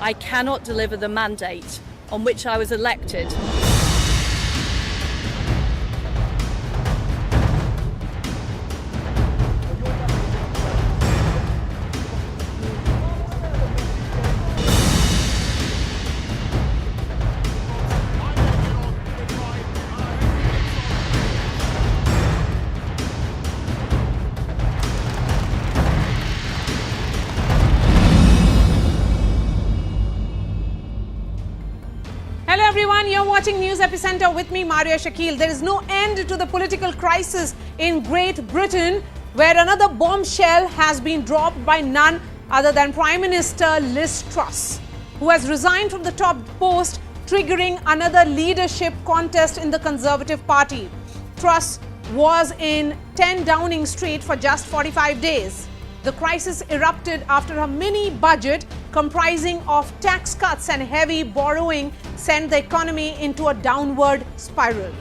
I cannot deliver the mandate on which I was elected. Hello everyone, you're watching News Epicenter with me, Maria Shakil. There is no end to the political crisis in Great Britain, where another bombshell has been dropped by none other than Prime Minister Liz Truss, who has resigned from the top post, triggering another leadership contest in the Conservative Party. Truss was in 10 Downing Street for just 45 days. The crisis erupted after a mini budget comprising of tax cuts and heavy borrowing sent the economy into a downward spiral.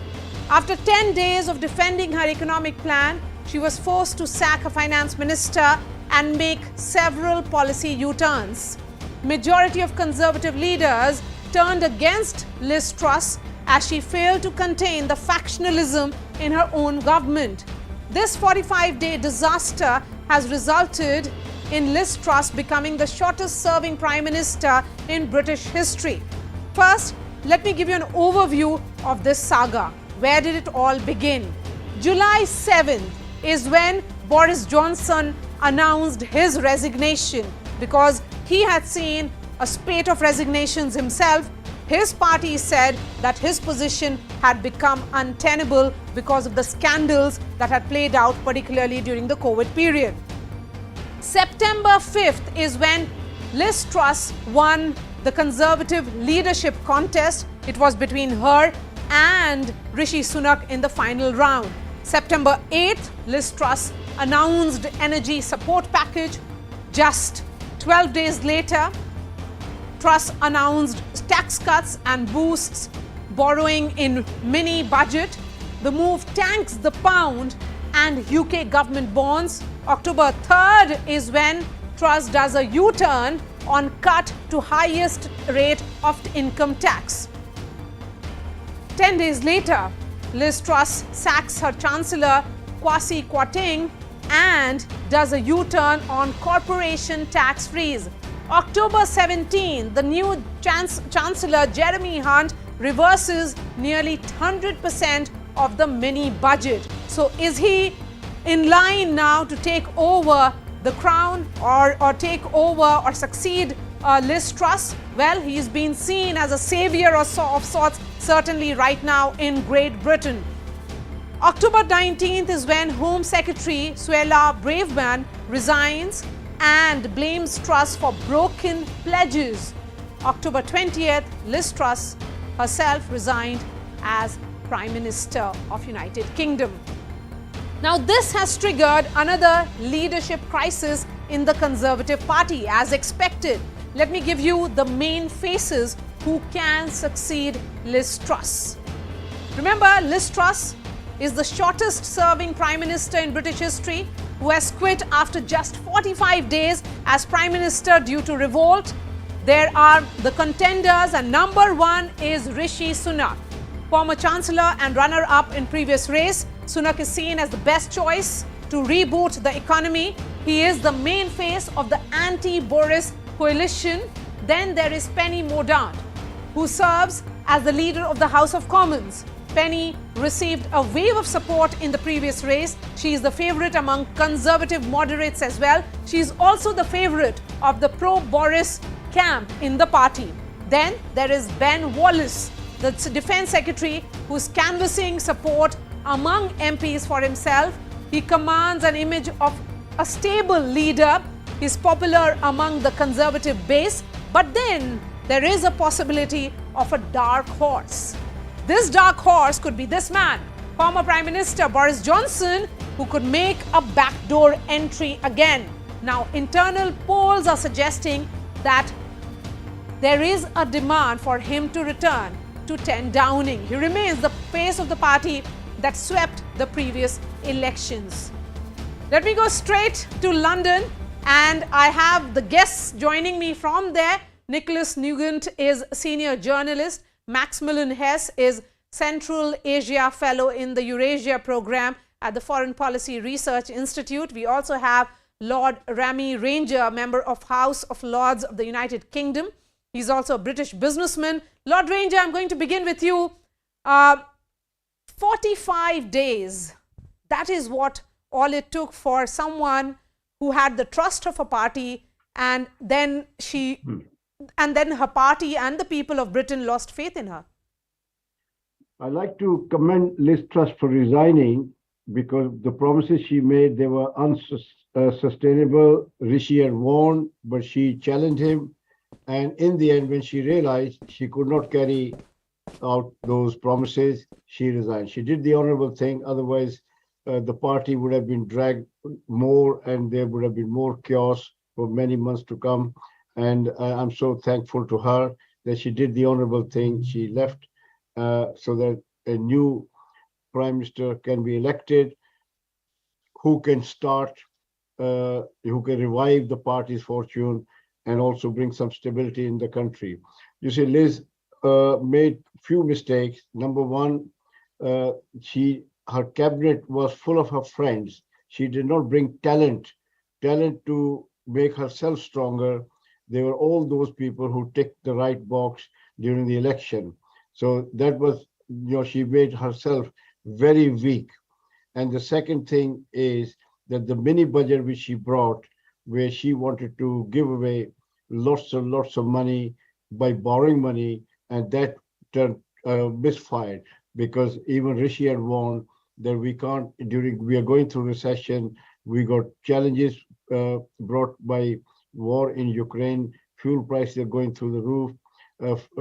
After 10 days of defending her economic plan, she was forced to sack her finance minister and make several policy U-turns. Majority of Conservative leaders turned against Liz Truss as she failed to contain the factionalism in her own government. This 45-day disaster has resulted in Liz Truss becoming the shortest-serving Prime Minister in British history. First, let me give you an overview of this saga. Where did it all begin? July 7th is when Boris Johnson announced his resignation because he had seen a spate of resignations himself. His party said that his position had become untenable because of the scandals that had played out, particularly during the COVID period. September 5th is when Liz Truss won the Conservative leadership contest. It was between her and Rishi Sunak in the final round. September 8th, Liz Truss announced energy support package. Just 12 days later, Truss announced tax cuts and boosts borrowing in mini budget. The move tanks the pound and UK government bonds. October 3rd is when Truss does a U-turn on cut to highest rate of income tax. 10 days later, Liz Truss sacks her Chancellor Kwasi Kwarteng and does a U-turn on corporation tax freeze. October 17, the new Chancellor Jeremy Hunt reverses nearly 100% of the mini budget. So is he in line now to take over the crown or take over or succeed Liz Truss? Well, he's been seen as a savior of sorts, certainly right now in Great Britain. October 19th is when Home Secretary Suella Braverman resigns and blames Truss for broken pledges. October 20th, Liz Truss herself resigned as Prime Minister of United Kingdom. Now, this has triggered another leadership crisis in the Conservative Party, as expected. Let me give you the main faces who can succeed Liz Truss. Remember, Liz Truss is the shortest-serving Prime Minister in British history who has quit after just 45 days as Prime Minister due to revolt. There are the contenders, and number one is Rishi Sunak, former Chancellor and runner-up in previous race. Sunak is seen as the best choice to reboot the economy. He is the main face of the anti-Boris coalition. Then there is Penny Mordaunt, who serves as the leader of the House of Commons. Penny received a wave of support in the previous race. She is the favourite among Conservative moderates as well. She is also the favourite of the pro-Boris camp in the party. Then there is Ben Wallace, the Defence Secretary, who is canvassing support among MPs for himself. He commands an image of a stable leader. He is popular among the Conservative base. But then there is a possibility of a dark horse. This dark horse could be this man, former Prime Minister Boris Johnson, who could make a backdoor entry again. Now, internal polls are suggesting that there is a demand for him to return to 10 Downing. He remains the face of the party that swept the previous elections. Let me go straight to London, and I have the guests joining me from there. Nicholas Nugent is senior journalist. Maximilian Hess is Central Asia Fellow in the Eurasia program at the Foreign Policy Research Institute. We also have Lord Rami Ranger, member of House of Lords of the United Kingdom. He's also a British businessman. Lord Ranger, I'm going to begin with you. 45 days, that is what all it took for someone who had the trust of a party, and then her party and the people of Britain lost faith in her. I'd like to commend Liz Truss for resigning, because the promises she made, they were unsustainable. Rishi had warned, but she challenged him. And in the end, when she realized she could not carry out those promises, she resigned. She did the honorable thing. Otherwise, the party would have been dragged more, and there would have been more chaos for many months to come. And I'm so thankful to her that she did the honorable thing. She left so that a new prime minister can be elected, who can start, who can revive the party's fortune and also bring some stability in the country. You see, Liz made few mistakes. Number one, her cabinet was full of her friends. She did not bring talent to make herself stronger. They were all those people who ticked the right box during the election. So that was, she made herself very weak. And the second thing is that the mini budget which she brought, where she wanted to give away lots of money by borrowing money, and that turned misfired, because even Rishi had warned that we are going through recession. We got challenges brought by war in Ukraine. Fuel prices are going through the roof.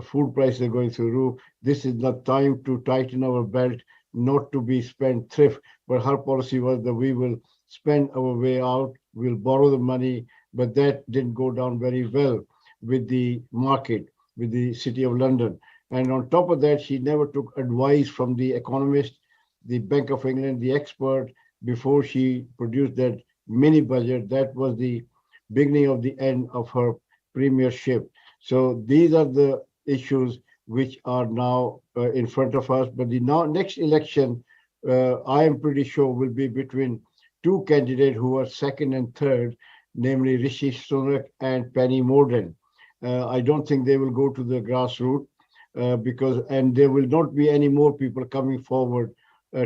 Food prices are going through the roof. This is not time to tighten our belt, not to be spent thrift. But her policy was that we will spend our way out, we'll borrow the money, but that didn't go down very well with the market, with the City of London. And on top of that, she never took advice from the economist, the Bank of England, the expert, before she produced that mini budget. That was the beginning of the end of her premiership. So these are the issues which are now in front of us. But the next election, I am pretty sure, will be between two candidates who are second and third, namely Rishi Sunak and Penny Mordaunt. I don't think they will go to the grassroots and there will not be any more people coming forward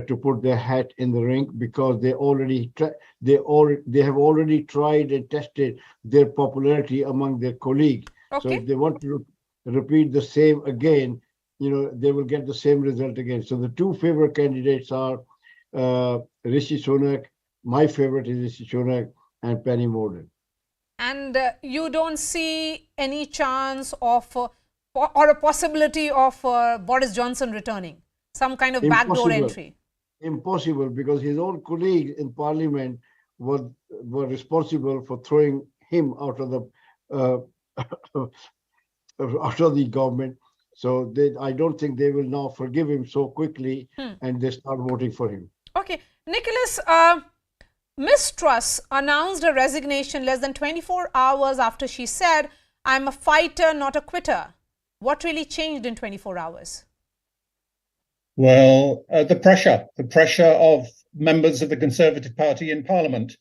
to put their hat in the ring, because they have already tried and tested their popularity among their colleagues. Okay. So if they want to repeat the same again, they will get the same result again. So the two favorite candidates are Rishi Sunak. My favorite is Rishi Sunak, and Penny Mordaunt. And you don't see any chance of or a possibility of Boris Johnson returning? Some kind of backdoor entry? Impossible, because his own colleagues in Parliament were responsible for throwing him out of the government. So I don't think they will now forgive him so quickly, and they start voting for him. Okay, Nicholas, Ms. Truss announced her resignation less than 24 hours after she said, "I'm a fighter, not a quitter." What really changed in 24 hours? Well, the pressure of members of the Conservative Party in Parliament.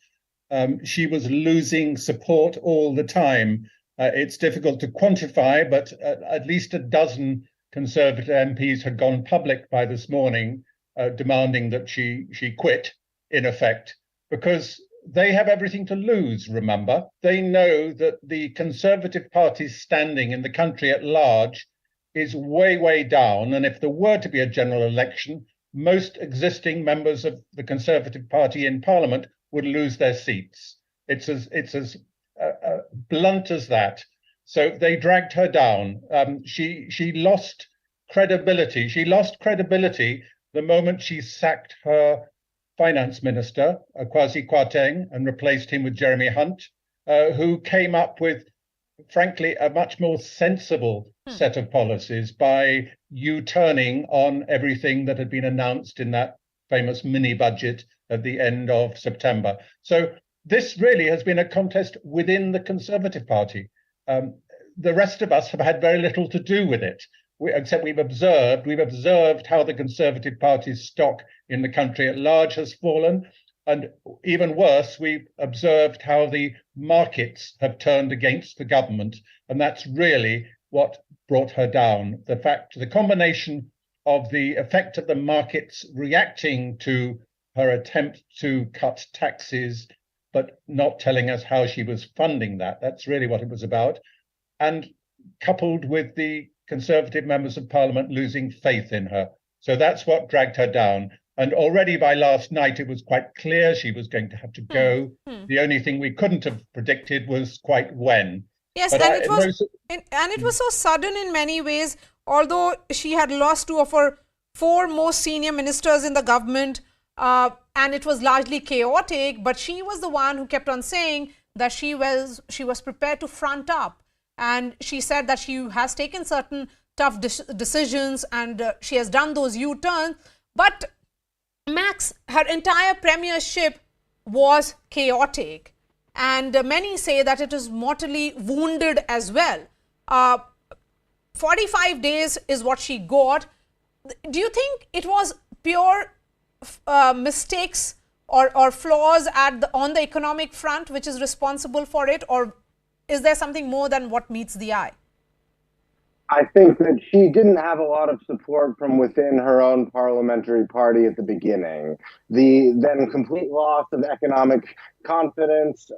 She was losing support all the time. It's difficult to quantify, but at least a dozen Conservative MPs had gone public by this morning, demanding that she quit, in effect, because they have everything to lose, remember. They know that the Conservative Party's standing in the country at large is way, way down. And if there were to be a general election, most existing members of the Conservative Party in Parliament would lose their seats. It's as blunt as that. So they dragged her down. She lost credibility. She lost credibility the moment she sacked her finance minister, Kwasi Kwarteng, and replaced him with Jeremy Hunt, who came up with, frankly, a much more sensible set of policies by U-turning on everything that had been announced in that famous mini budget at the end of September. So this really has been a contest within the Conservative Party. the rest of us have had very little to do with it, except we've observed how the Conservative Party's stock in the country at large has fallen. And even worse, we've observed how the markets have turned against the government. And that's really what brought her down. The combination of the effect of the markets reacting to her attempt to cut taxes, but not telling us how she was funding that. That's really what it was about. And coupled with the Conservative members of Parliament losing faith in her. So that's what dragged her down. And already by last night, it was quite clear she was going to have to go. The only thing we couldn't have predicted was quite when. Yes, but it was so sudden in many ways. Although she had lost 2 of her 4 most senior ministers in the government, and it was largely chaotic, but she was the one who kept on saying that she was prepared to front up. And she said that she has taken certain tough decisions and she has done those U-turns. But Max, her entire premiership was chaotic, and many say that it is mortally wounded as well. 45 days is what she got. Do you think it was pure mistakes or flaws on the economic front which is responsible for it, or is there something more than what meets the eye? I think that she didn't have a lot of support from within her own parliamentary party at the beginning. The then complete loss of economic confidence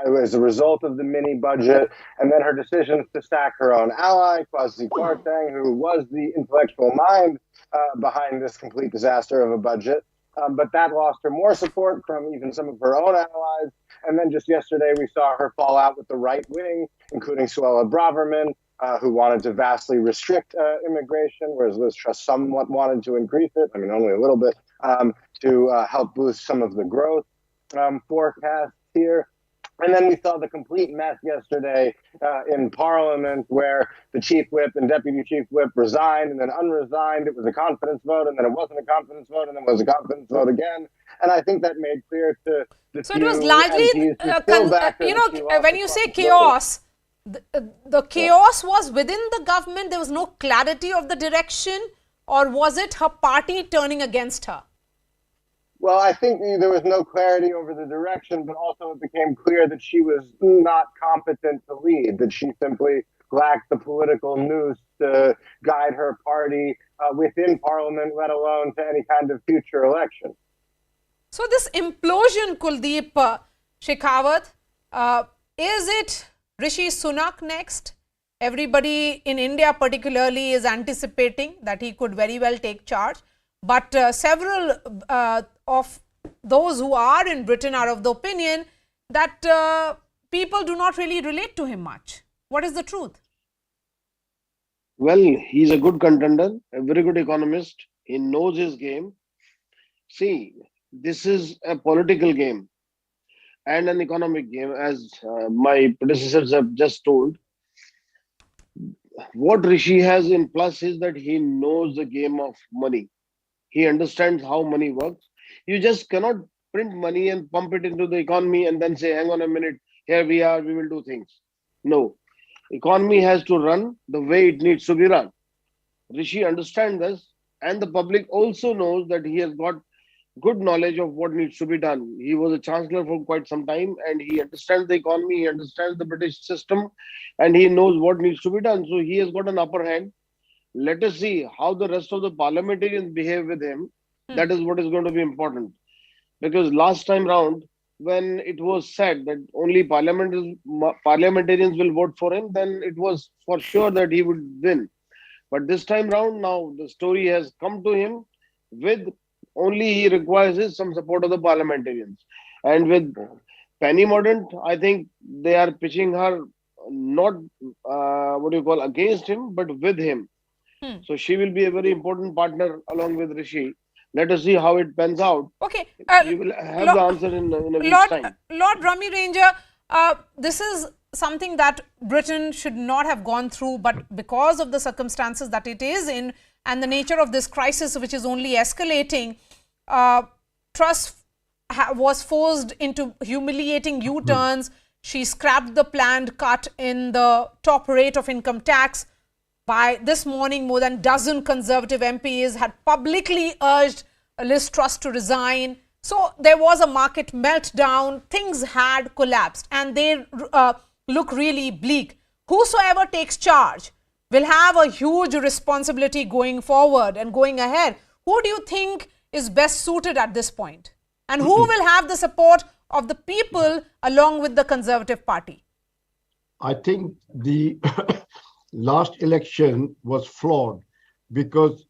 as a result of the mini budget, and then her decisions to sack her own ally, Kwasi Kwarteng, who was the intellectual mind behind this complete disaster of a budget. But that lost her more support from even some of her own allies. And then just yesterday, we saw her fall out with the right wing, including Suella Braverman, who wanted to vastly restrict immigration, whereas Liz Truss somewhat wanted to increase it, I mean, only a little bit, to help boost some of the growth forecasts here. And then we saw the complete mess yesterday in Parliament, where the chief whip and deputy chief whip resigned and then unresigned. It was a confidence vote, and then it wasn't a confidence vote, and then it was a confidence vote again. And I think that made clear to the So it was largely, when you say chaos, the chaos was within the government. There was no clarity of the direction, or was it her party turning against her? Well, I think there was no clarity over the direction, but also it became clear that she was not competent to lead, that she simply lacked the political nous to guide her party within Parliament, let alone to any kind of future election. So this implosion, Kuldeep Shekhawat, is it Rishi Sunak next? Everybody in India particularly is anticipating that he could very well take charge. But several of those who are in Britain are of the opinion that people do not really relate to him much. What is the truth? Well, he's a good contender, a very good economist. He knows his game. See, this is a political game and an economic game, as my predecessors have just told. What Rishi has in plus is that he knows the game of money. He understands how money works. You just cannot print money and pump it into the economy and then say, hang on a minute, here we are, we will do things. No, economy has to run the way it needs to be run. Rishi understands this, and the public also knows that he has got good knowledge of what needs to be done. He was a chancellor for quite some time, and he understands the economy, he understands the British system, and he knows what needs to be done. So he has got an upper hand. Let us see how the rest of the parliamentarians behave with him. That is what is going to be important. Because last time round, when it was said that only parliamentarians will vote for him, then it was for sure that he would win. But this time round, now the story has come to him with only he requires some support of the parliamentarians. And with Penny Mordaunt, I think they are pitching her not against him, but with him. So she will be a very important partner along with Rishi. Let us see how it pans out. Okay. You will have the answer in a week's time. Lord Rummy Ranger, this is something that Britain should not have gone through, but because of the circumstances that it is in and the nature of this crisis, which is only escalating, Truss was forced into humiliating U-turns. She scrapped the planned cut in the top rate of income tax. By this morning, more than a dozen Conservative MPs had publicly urged Liz Truss to resign. So there was a market meltdown. Things had collapsed and they look really bleak. Whosoever takes charge will have a huge responsibility going forward and going ahead. Who do you think is best suited at this point? And who will have the support of the people along with the Conservative Party? I think the last election was flawed because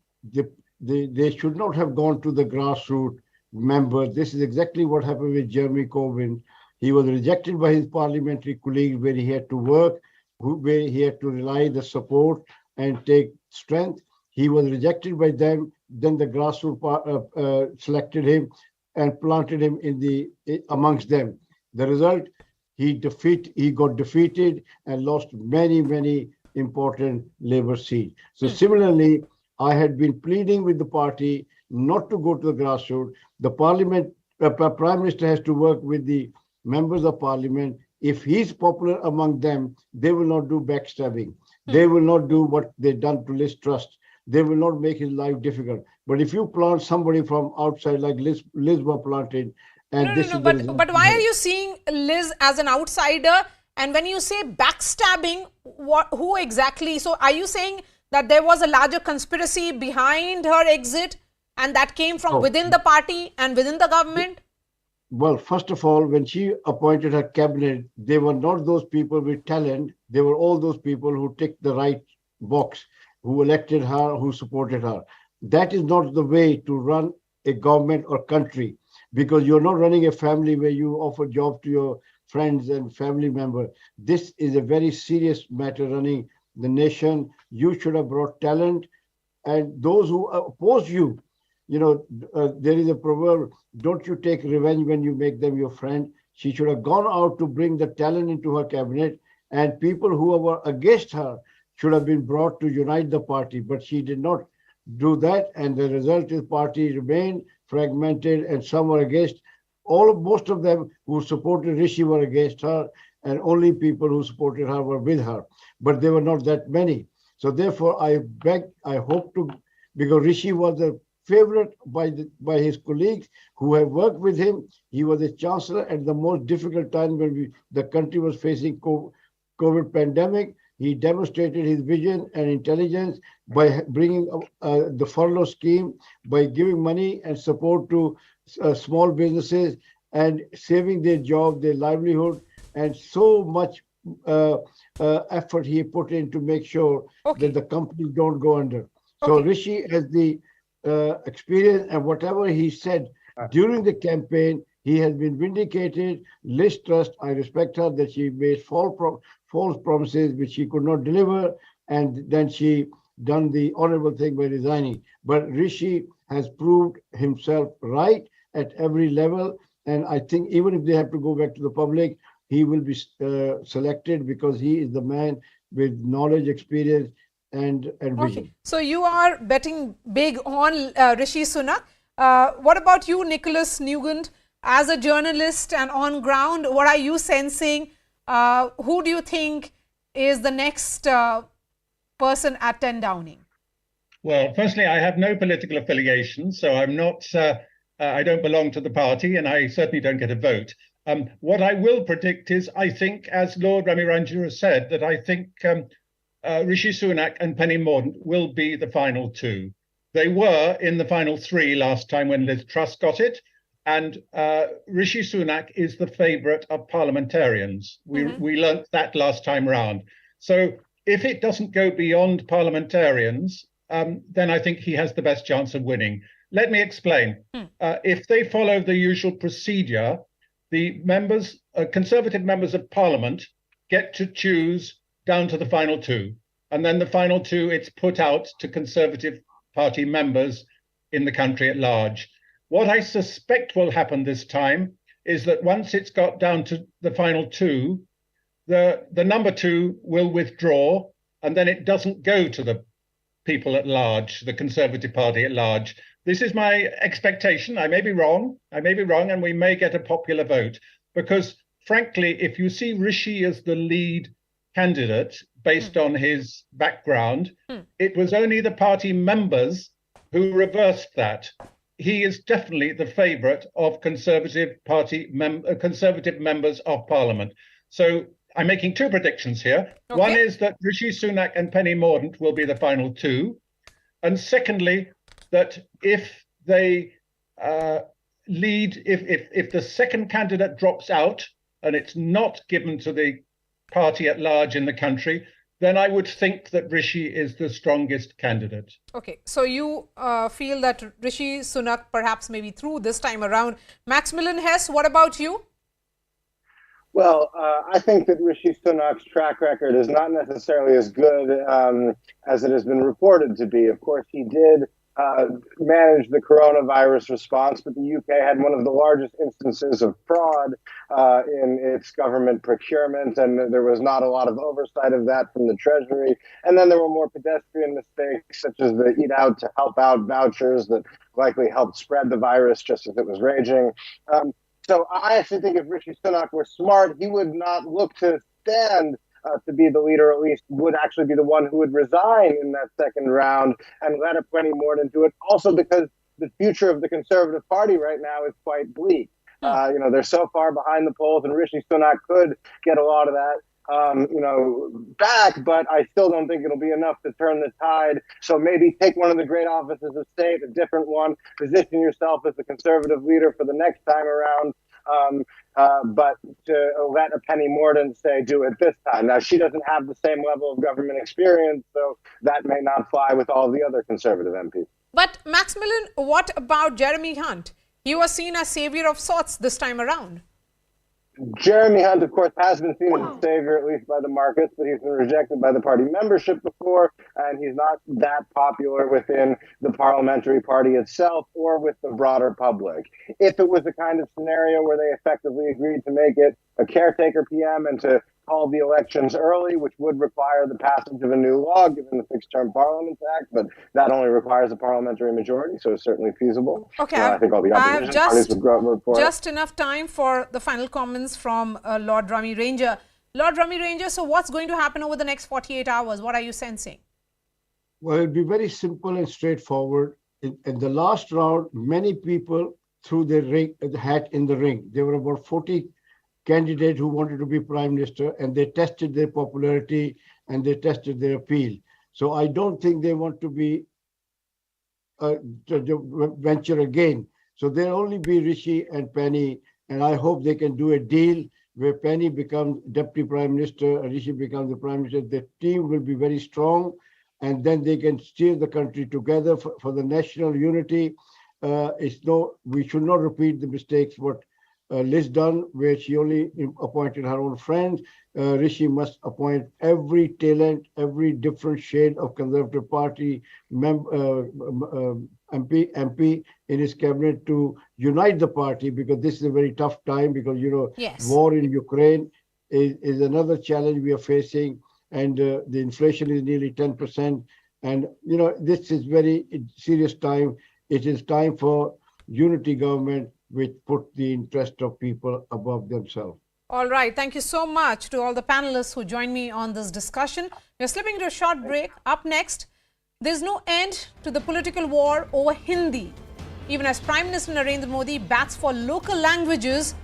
they should not have gone to the grassroots members. This is exactly what happened with Jeremy Corbyn. He was rejected by his parliamentary colleagues where he had to work, where he had to rely the support and take strength. He was rejected by them. Then the grassroots selected him and planted him amongst them. The result, he got defeated and lost many important Labour seats. So similarly, I had been pleading with the party not to go to the grassroots. The Prime Minister has to work with the members of Parliament. If he's popular among them, they will not do backstabbing. They will not do what they've done to Liz Truss. They will not make his life difficult. But if you plant somebody from outside like Liz was planted, and but why are you seeing Liz as an outsider? And when you say backstabbing, who exactly? So are you saying that there was a larger conspiracy behind her exit and that came from within the party and within the government? Well, first of all, when she appointed her cabinet, they were not those people with talent. They were all those people who ticked the right box, who elected her, who supported her. That is not the way to run a government or country, because you're not running a family where you offer job to your friends and family members. This is a very serious matter running the nation. You should have brought talent, and those who oppose you, there is a proverb, don't you take revenge when you make them your friend. She should have gone out to bring the talent into her cabinet, and people who were against her should have been brought to unite the party, but she did not do that, and the result is party remained fragmented, and some were against. Most of them who supported Rishi were against her, and only people who supported her were with her, but there were not that many. So therefore, I hope to, because Rishi was a favorite by his colleagues who have worked with him. He was a chancellor at the most difficult time when the country was facing COVID pandemic. He demonstrated his vision and intelligence by bringing the furlough scheme, by giving money and support to small businesses and saving their job, their livelihood, and so much effort he put in to make sure that the companies don't go under. So Rishi has the experience, and whatever he said during the campaign, he has been vindicated. Liz Truss, I respect her that she made false promises which she could not deliver, and then she done the honorable thing by resigning. But Rishi has proved himself right at every level, and I think even if they have to go back to the public, he will be selected because he is the man with knowledge, experience, and vision. So you are betting big on Rishi Sunak. What about you, Nicholas Nugent? As a journalist and on ground, what are you sensing? Who do you think is the next person at 10 Downing? Well, firstly, I have no political affiliation, so I'm not. I don't belong to the party, and I certainly don't get a vote. What I will predict is, I think, as Lord Rami Ranjit has said, that I think Rishi Sunak and Penny Mordaunt will be the final two. They were in the final three last time when Liz Truss got it. And Rishi Sunak is the favourite of parliamentarians. We learnt that last time round. So if it doesn't go beyond parliamentarians, then I think he has the best chance of winning. Let me explain. If they follow the usual procedure, the members, Conservative members of Parliament, get to choose down to the final two. And then the final two, it's put out to Conservative Party members in the country at large. What I suspect will happen this time is that once it's got down to the final two, the number two will withdraw, and then it doesn't go to the people at large, the Conservative Party at large. This is my expectation. I may be wrong, and we may get a popular vote, because frankly, if you see Rishi as the lead candidate based on his background, it was only the party members who reversed that. He is definitely the favourite of Conservative members of Parliament. So I'm making two predictions here. Okay. One is that Rishi Sunak and Penny Mordaunt will be the final two. And secondly, that if they if the second candidate drops out and it's not given to the party at large in the country, then I would think that Rishi is the strongest candidate. Okay, so you feel that Rishi Sunak perhaps maybe through this time around. Maximilian Hess, what about you? Well, I think that Rishi Sunak's track record is not necessarily as good as it has been reported to be. Of course, he did manage the coronavirus response, but the UK had one of the largest instances of fraud in its government procurement, and there was not a lot of oversight of that from the Treasury. And then there were more pedestrian mistakes, such as the Eat Out to Help Out vouchers that likely helped spread the virus just as it was raging. So I actually think if Rishi Sunak were smart, he would not look to stand to be the leader, at least would actually be the one who would resign in that second round and let a Penny Mordaunt do it. Also because the future of the Conservative Party right now is quite bleak. They're so far behind the polls, and Rishi Sunak could get a lot of that, back, but I still don't think it'll be enough to turn the tide. So maybe take one of the great offices of state, a different one, position yourself as the Conservative leader for the next time around. But to let a Penny Mordaunt do it this time. Now, she doesn't have the same level of government experience, so that may not fly with all the other Conservative MPs. But Maximilian, what about Jeremy Hunt? He was seen as savior of sorts this time around. Jeremy Hunt, of course, has been seen as a savior, at least by the markets, but he's been rejected by the party membership before, and he's not that popular within the parliamentary party itself or with the broader public. If it was the kind of scenario where they effectively agreed to make it a caretaker PM and to call the elections early, which would require the passage of a new law, given the Fixed Term Parliaments Act, but that only requires a parliamentary majority, so it's certainly feasible. Okay, I think all the opposition parties would vote for it. Just enough time for the final comments from Lord Rummy Ranger. Lord Rummy Ranger, so what's going to happen over the next 48 hours? What are you sensing? Well, it'll be very simple and straightforward. In the last round, many people threw their hat in the ring. There were about 40 candidates who wanted to be prime minister, and they tested their popularity and they tested their appeal. So I don't think they want to be to venture again. So there'll only be Rishi and Penny, and I hope they can do a deal where Penny becomes deputy prime minister and Rishi becomes the prime minister. The team will be very strong, and then they can steer the country together for the national unity. We should not repeat the mistakes what Liz done, where she only appointed her own friends. Rishi must appoint every talent, every different shade of Conservative Party MP in his cabinet to unite the party, because this is a very tough time, because, Yes. war in Ukraine is another challenge we are facing, and the inflation is nearly 10%. And, this is very serious time. It is time for unity government, which put the interest of people above themselves. All right. Thank you so much to all the panelists who joined me on this discussion. We're slipping into a short break. Up next, there's no end to the political war over Hindi. Even as Prime Minister Narendra Modi bats for local languages,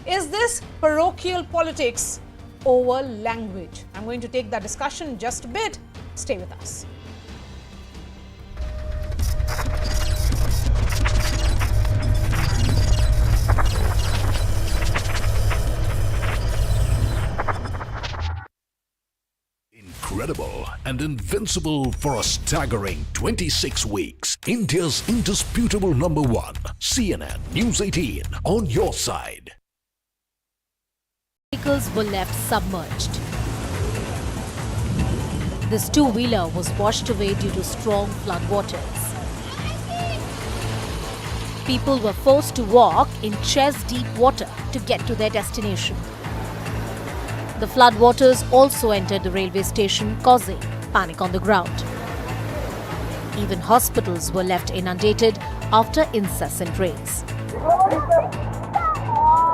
is this parochial politics over language? I'm going to take that discussion in just a bit. Stay with us. Incredible and invincible for a staggering 26 weeks. India's indisputable number one, CNN News 18 on your side. Vehicles were left submerged. This two-wheeler was washed away due to strong floodwaters. People were forced to walk in chest-deep water to get to their destination. The floodwaters also entered the railway station, causing panic on the ground. Even hospitals were left inundated after incessant rains.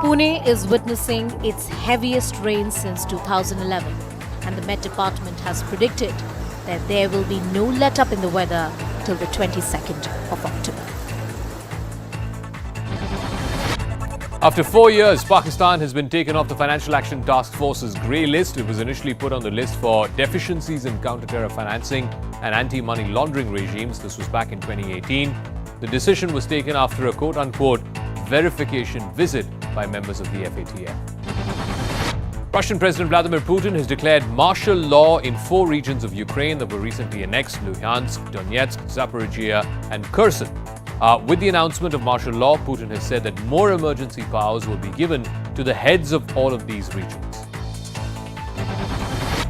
Pune is witnessing its heaviest rain since 2011, and the Met Department has predicted that there will be no let-up in the weather till the 22nd of October. After 4 years, Pakistan has been taken off the Financial Action Task Force's grey list. It was initially put on the list for deficiencies in counter-terror financing and anti-money laundering regimes. This was back in 2018. The decision was taken after a quote-unquote verification visit by members of the FATF. Russian President Vladimir Putin has declared martial law in 4 regions of Ukraine that were recently annexed: Luhansk, Donetsk, Zaporizhia and Kherson. With the announcement of martial law, Putin has said that more emergency powers will be given to the heads of all of these regions.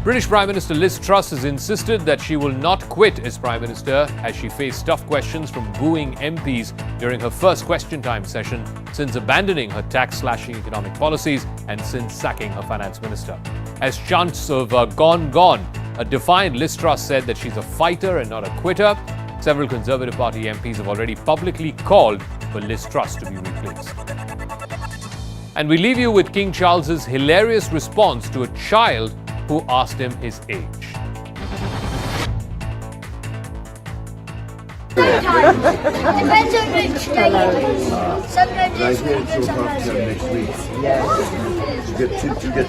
British Prime Minister Liz Truss has insisted that she will not quit as Prime Minister as she faced tough questions from booing MPs during her first question time session since abandoning her tax-slashing economic policies and since sacking her finance minister. As chants of gone, a defiant Liz Truss said that she's a fighter and not a quitter. Several Conservative Party MPs have already publicly called for Liz Truss to be replaced. And we leave you with King Charles's hilarious response to a child who asked him his age. Depends on which time. Sometimes it's week and sometimes next week. Yes. You get 2 weeks. You can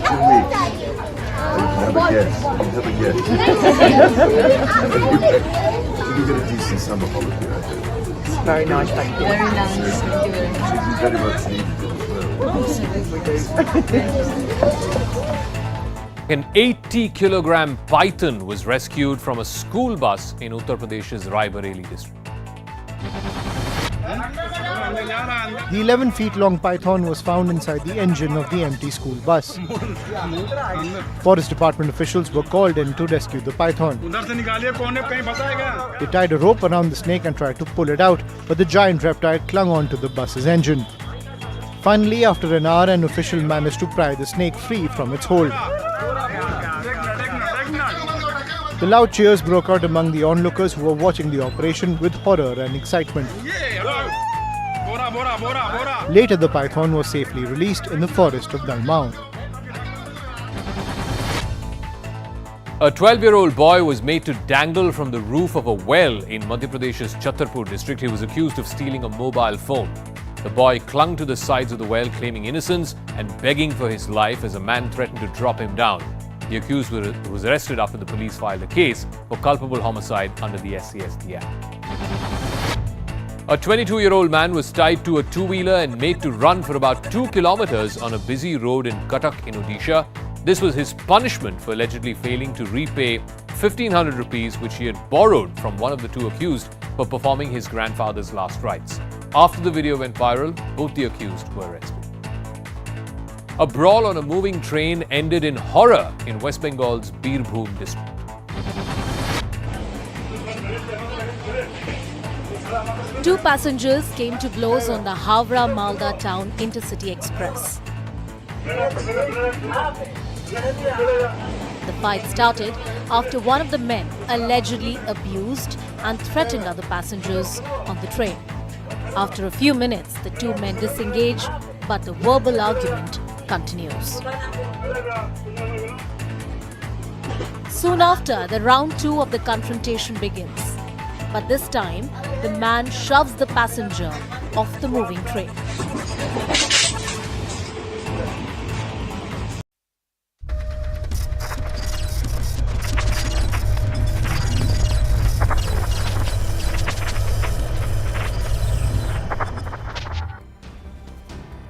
have a guess. You get a decent summer holiday, I think. Very nice, thank you. Very nice, thank you very much. You very much needed as well. An 80-kilogram python was rescued from a school bus in Uttar Pradesh's Raebareli district. The 11-feet-long python was found inside the engine of the empty school bus. Forest Department officials were called in to rescue the python. They tied a rope around the snake and tried to pull it out, but the giant reptile clung on to the bus's engine. Finally, after an hour, an official managed to pry the snake free from its hold. The loud cheers broke out among the onlookers who were watching the operation with horror and excitement. Later, the python was safely released in the forest of Dalmau. A 12-year-old boy was made to dangle from the roof of a well in Madhya Pradesh's Chhatarpur district. He was accused of stealing a mobile phone. The boy clung to the sides of the well, claiming innocence and begging for his life as a man threatened to drop him down. The accused was arrested after the police filed a case for culpable homicide under the SCSD Act. A 22-year-old man was tied to a two-wheeler and made to run for about 2 kilometers on a busy road in Cuttack in Odisha. This was his punishment for allegedly failing to repay 1,500 rupees which he had borrowed from one of the 2 accused for performing his grandfather's last rites. After the video went viral, both the accused were arrested. A brawl on a moving train ended in horror in West Bengal's Birbhum district. Two passengers came to blows on the Howrah-Malda Town Intercity Express. The fight started after one of the men allegedly abused and threatened other passengers on the train. After a few minutes, the 2 men disengage, but the verbal argument continues. Soon after, the round 2 of the confrontation begins. But this time, the man shoves the passenger off the moving train.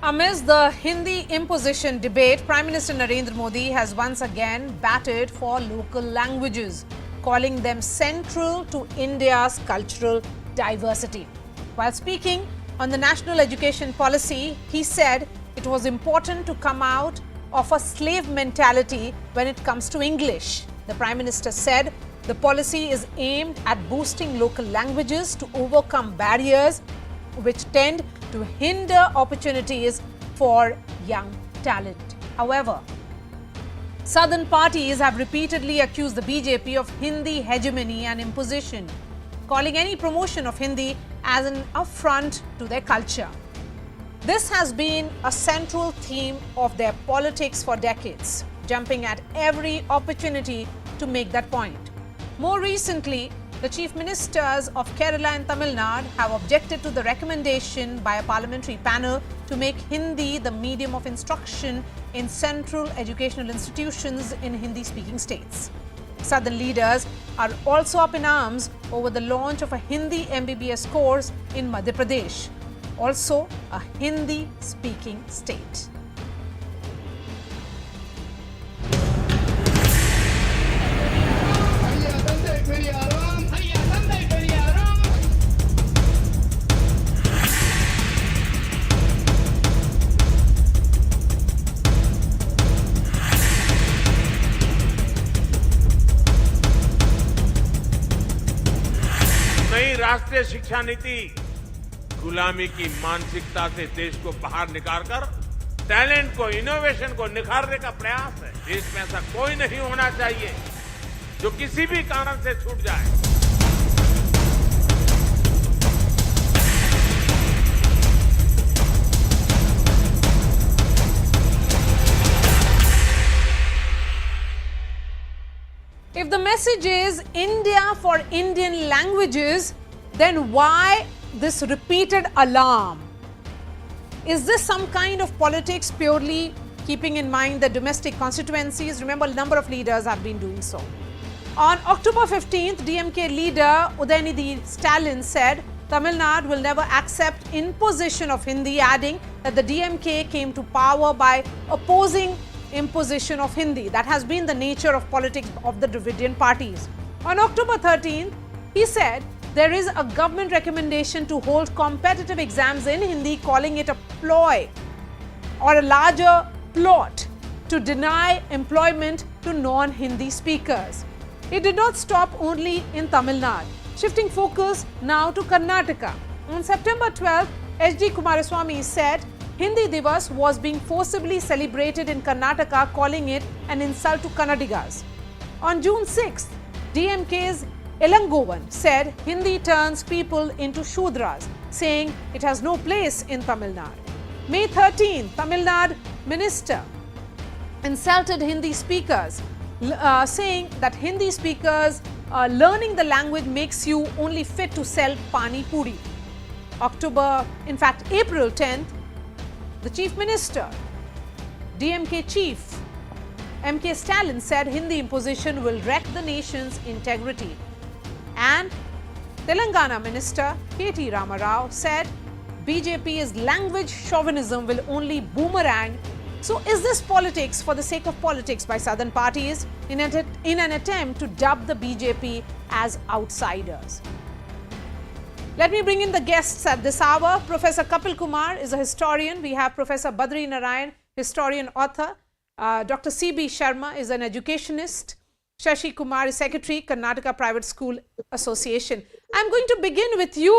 Amidst the Hindi imposition debate, Prime Minister Narendra Modi has once again batted for local languages, calling them central to India's cultural diversity. While speaking on the national education policy, he said it was important to come out of a slave mentality when it comes to English. The Prime Minister said the policy is aimed at boosting local languages to overcome barriers which tend to hinder opportunities for young talent. However, southern parties have repeatedly accused the BJP of Hindi hegemony and imposition, calling any promotion of Hindi as an affront to their culture. This has been a central theme of their politics for decades, jumping at every opportunity to make that point. More recently, the chief ministers of Kerala and Tamil Nadu have objected to the recommendation by a parliamentary panel to make Hindi the medium of instruction in central educational institutions in Hindi-speaking states. Southern leaders are also up in arms over the launch of a Hindi MBBS course in Madhya Pradesh, also a Hindi-speaking state. नई राष्ट्रीय शिक्षा नीति गुलामी की मानसिकता से देश को बाहर निकालकर टैलेंट को, इनोवेशन को निखारने का प्रयास है। देश में ऐसा कोई नहीं होना चाहिए जो किसी भी कारण से छूट जाए। If the message is India for Indian languages, then why this repeated alarm? Is this some kind of politics purely keeping in mind the domestic constituencies? Remember, a number of leaders have been doing so. On October 15th, DMK leader Udayanidhi Stalin said Tamil Nadu will never accept imposition of Hindi, adding that the DMK came to power by opposing imposition of Hindi. That has been the nature of politics of the Dravidian parties. On October 13th, he said there is a government recommendation to hold competitive exams in Hindi, calling it a ploy or a larger plot to deny employment to non-Hindi speakers. It did not stop only in Tamil Nadu, shifting focus now to Karnataka. On September 12th, H.D. Kumaraswamy said Hindi Divas was being forcibly celebrated in Karnataka, calling it an insult to Kannadigas. On June 6th, DMK's Elangovan said Hindi turns people into Shudras, saying it has no place in Tamil Nadu. May 13th, Tamil Nadu minister insulted Hindi speakers, saying that Hindi speakers learning the language makes you only fit to sell pani puri. April 10th, the chief minister, DMK chief, M.K. Stalin said Hindi imposition will wreck the nation's integrity. And Telangana minister K.T. Ramarao said BJP's language chauvinism will only boomerang. So is this politics for the sake of politics by southern parties in an attempt to dub the BJP as outsiders? Let me bring in the guests at this hour. Professor Kapil Kumar is a historian. We have Professor Badri Narayan, historian author. Dr. C.B. Sharma is an educationist. Shashi Kumar is secretary, Karnataka Private School Association. I'm going to begin with you,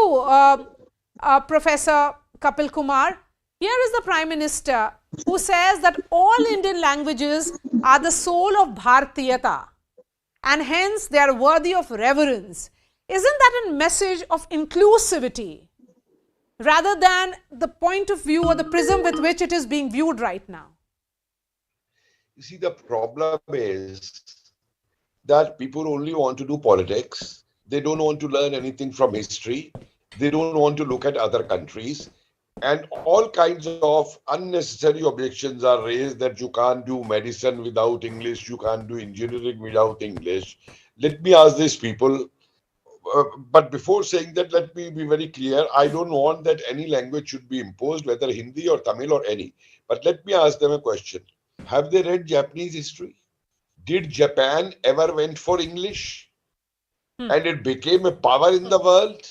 Professor Kapil Kumar. Here is the Prime Minister who says that all Indian languages are the soul of Bharatiyata and hence they are worthy of reverence. Isn't that a message of inclusivity rather than the point of view or the prism with which it is being viewed right now? You see, the problem is that people only want to do politics. They don't want to learn anything from history. They don't want to look at other countries. And all kinds of unnecessary objections are raised that you can't do medicine without English, you can't do engineering without English. Let me ask these people, but before saying that, let me be very clear. I don't want that any language should be imposed, whether Hindi or Tamil or any. But let me ask them a question. Have they read Japanese history? Did Japan ever went for English? And it became a power in the world?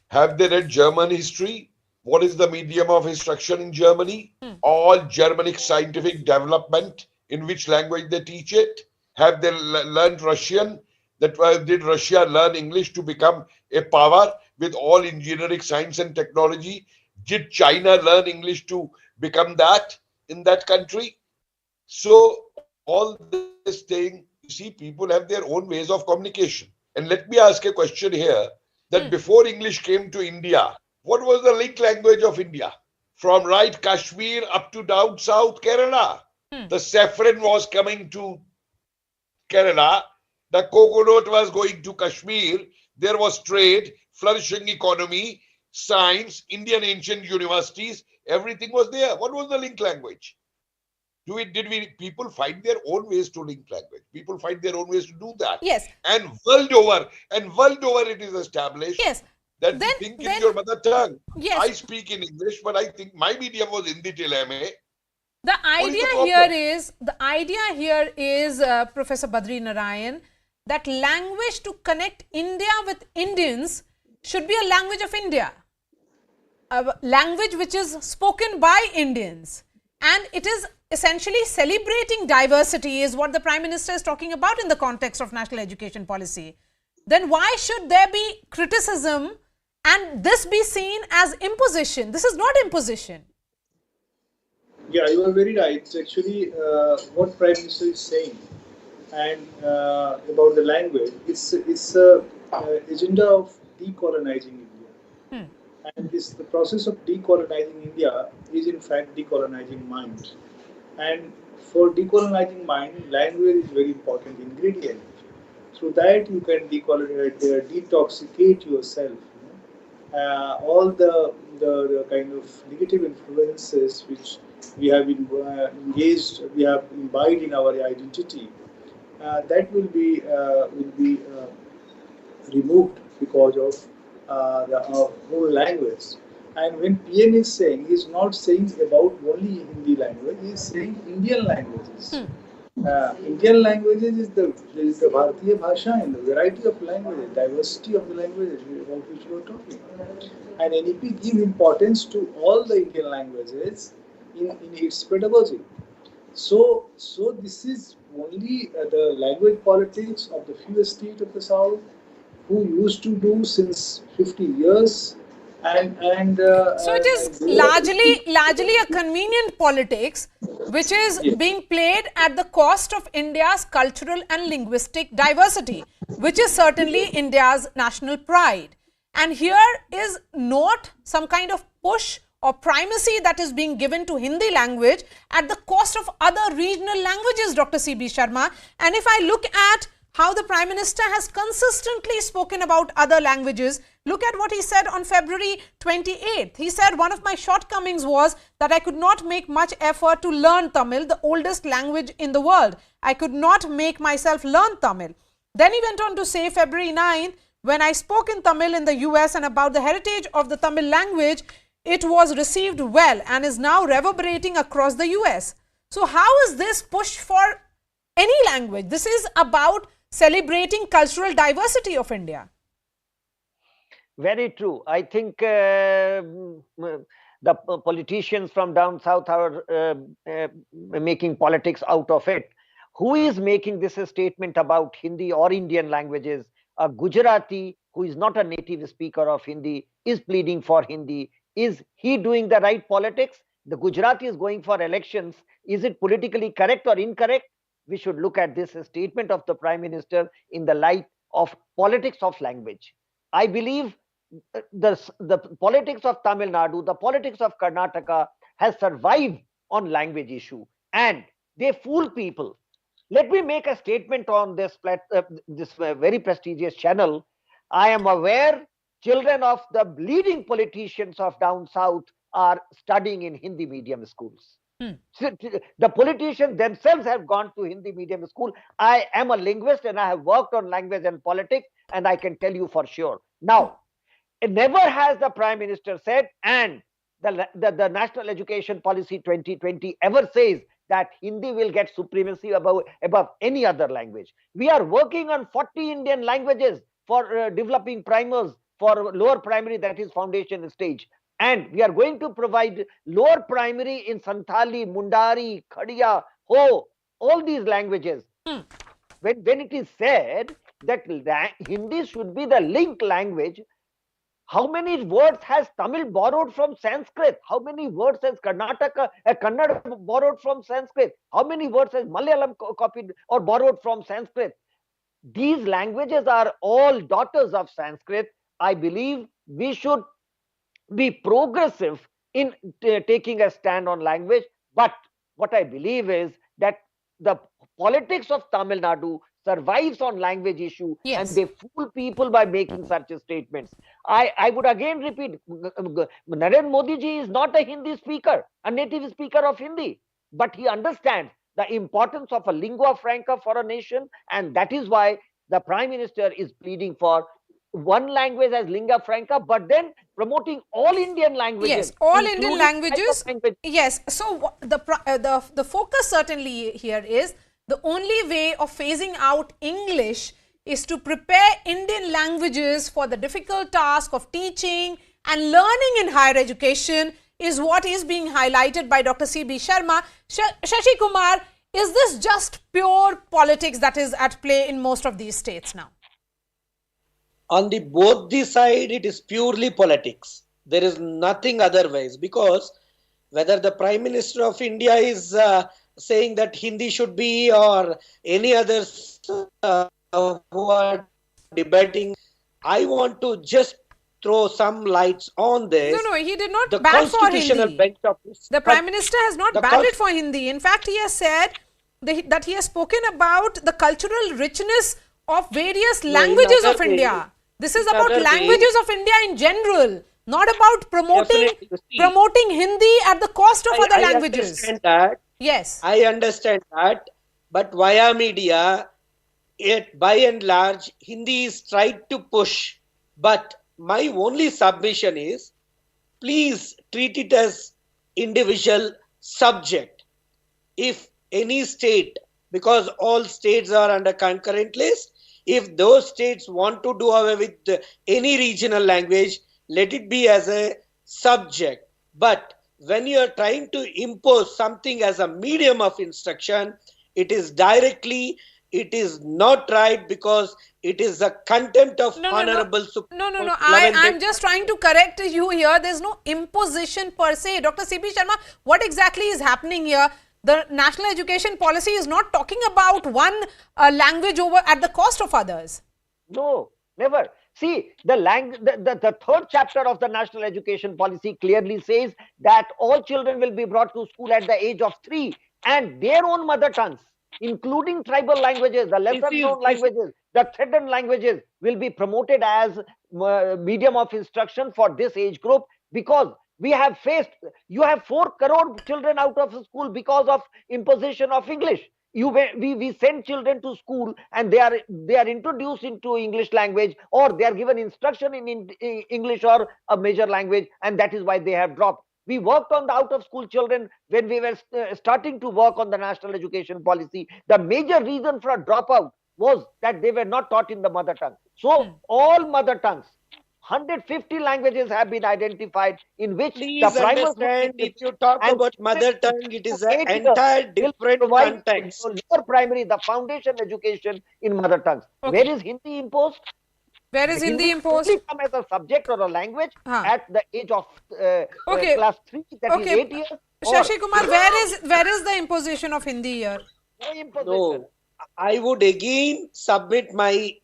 Have they read German history? What is the medium of instruction in Germany? All Germanic scientific development, in which language they teach it? Have they learned Russian? Did Russia learn English to become a power with all engineering, science and technology? Did China learn English to become that in that country? So all this thing, you see, people have their own ways of communication. And let me ask a question here, that before English came to India, what was the link language of India? from right Kashmir up to down south Kerala. The saffron was coming to Kerala. The coconut was going to Kashmir. There was trade, flourishing economy, science, Indian ancient universities. Everything was there. What was the link language? People find their own ways to link language. People find their own ways to do that. Yes. And world over it is established. Yes. That you think in your mother tongue. Yes. I speak in English, but I think my medium was Hindi till MA. The idea here is, Professor Badri Narayan, that language to connect India with Indians should be a language of India. A language which is spoken by Indians. And it is essentially celebrating diversity is what the Prime Minister is talking about in the context of national education policy. Then why should there be criticism and this be seen as imposition? This is not imposition. Yeah, you are very right. It's actually what Prime Minister is saying, and about the language. It's a agenda of decolonizing India, and the process of decolonizing India is in fact decolonizing mind. And for decolonizing mind, language is very important ingredient. Through that, you can detoxicate yourself. All the kind of negative influences which we have been engaged, we have imbibed in our identity, that will be removed because of the whole language. And when PM is saying, he is not saying about only Hindi language, he is saying Indian languages. Indian languages is the Bharatiya Bhasha and the variety of languages, diversity of the languages about which we are talking. And NEP give importance to all the Indian languages in its pedagogy. So this is only the language politics of the few states of the South who used to do since 50 years. So it is largely a convenient politics which is being played at the cost of India's cultural and linguistic diversity, which is certainly India's national pride. And here is not some kind of push or primacy that is being given to Hindi language at the cost of other regional languages, Dr. C.B. Sharma. And if I look at how the Prime Minister has consistently spoken about other languages, look at what he said on February 28th. He said, one of my shortcomings was that I could not make much effort to learn Tamil, the oldest language in the world. I could not make myself learn Tamil. Then he went on to say, February 9th, when I spoke in Tamil in the US and about the heritage of the Tamil language, it was received well and is now reverberating across the US. So how is this push for any language? This is about celebrating cultural diversity of India. Very true. I think the politicians from down south are making politics out of it. Who is making this a statement about Hindi or Indian languages? A Gujarati who is not a native speaker of Hindi is pleading for Hindi. Is he doing the right politics? The Gujarati is going for elections. Is it politically correct or incorrect? We should look at this statement of the Prime Minister in the light of politics of language. I believe the politics of Tamil Nadu, the politics of Karnataka has survived on language issue, and they fool people. Let me make a statement on this very prestigious channel. I am aware children of the leading politicians of down south are studying in Hindi medium schools. The politicians themselves have gone to Hindi medium school. I am a linguist and I have worked on language and politics, and I can tell you for sure. Now, never has the Prime Minister said, and the National Education Policy 2020 ever says that Hindi will get supremacy above any other language. We are working on 40 Indian languages for developing primers for lower primary, that is foundation stage. And we are going to provide lower primary in Santali, Mundari, Khadiya, Ho, all these languages. When it is said that Hindi should be the link language, how many words has Tamil borrowed from Sanskrit? How many words has Kannada borrowed from Sanskrit? How many words has Malayalam copied or borrowed from Sanskrit? These languages are all daughters of Sanskrit. I believe we should be progressive in taking a stand on language. But what I believe is that the politics of Tamil Nadu survives on language issue, and they fool people by making such statements. I would again repeat, Narendra Modi ji is not a Hindi speaker, a native speaker of Hindi, but he understands the importance of a lingua franca for a nation, and that is why the Prime Minister is pleading for one language as lingua franca, but then promoting all Indian languages. Yes, all Indian languages. Yes. So the focus certainly here is the only way of phasing out English is to prepare Indian languages for the difficult task of teaching and learning in higher education is what is being highlighted by Dr. C.B. Sharma. Shashi Kumar, is this just pure politics that is at play in most of these states now? On both the side, it is purely politics. There is nothing otherwise, because whether the Prime Minister of India is saying that Hindi should be, or any others who are debating, I want to just throw some lights on this. No, he did not bat for Hindi. The Prime Minister has not batted for Hindi. In fact, he has said that he has spoken about the cultural richness of various languages of India. This is about languages of India in general, not about promoting Hindi at the cost of other languages. I understand that. Yes. I understand that. But via media, by and large, Hindi is tried to push. But my only submission is, please treat it as individual subject. If any state, because all states are under concurrent list, if those states want to do away with any regional language, let it be as a subject. But when you are trying to impose something as a medium of instruction, it is not right, because it is a contempt of honorable Supreme Court. No. I'm just trying to correct you here. There's no imposition per se. Dr. C.P. Sharma, what exactly is happening here? The national education policy is not talking about one language over at the cost of others. No, never. See, the third chapter of the national education policy clearly says that all children will be brought to school at the age of 3 and their own mother tongues, including tribal languages, the lesser known languages, the threatened languages will be promoted as medium of instruction for this age group, because we have you have 4 crore children out of school because of imposition of English. We send children to school and they are introduced into English language, or they are given instruction in English or a major language, and that is why they have dropped. We worked on the out of school children when we were starting to work on the national education policy. The major reason for a dropout was that they were not taught in the mother tongue. So all mother tongues, 150 languages have been identified in which the understand, if you talk about mother tongue, it is an entire different context. Lower primary, the foundation education in mother tongues. Okay. Where is Hindi imposed? Where is Hindi imposed? Only come as a subject or a language at the age of class 3, that is 8 years. Shashi Kumar, where is the imposition of Hindi here? No imposition. No, I would again submit my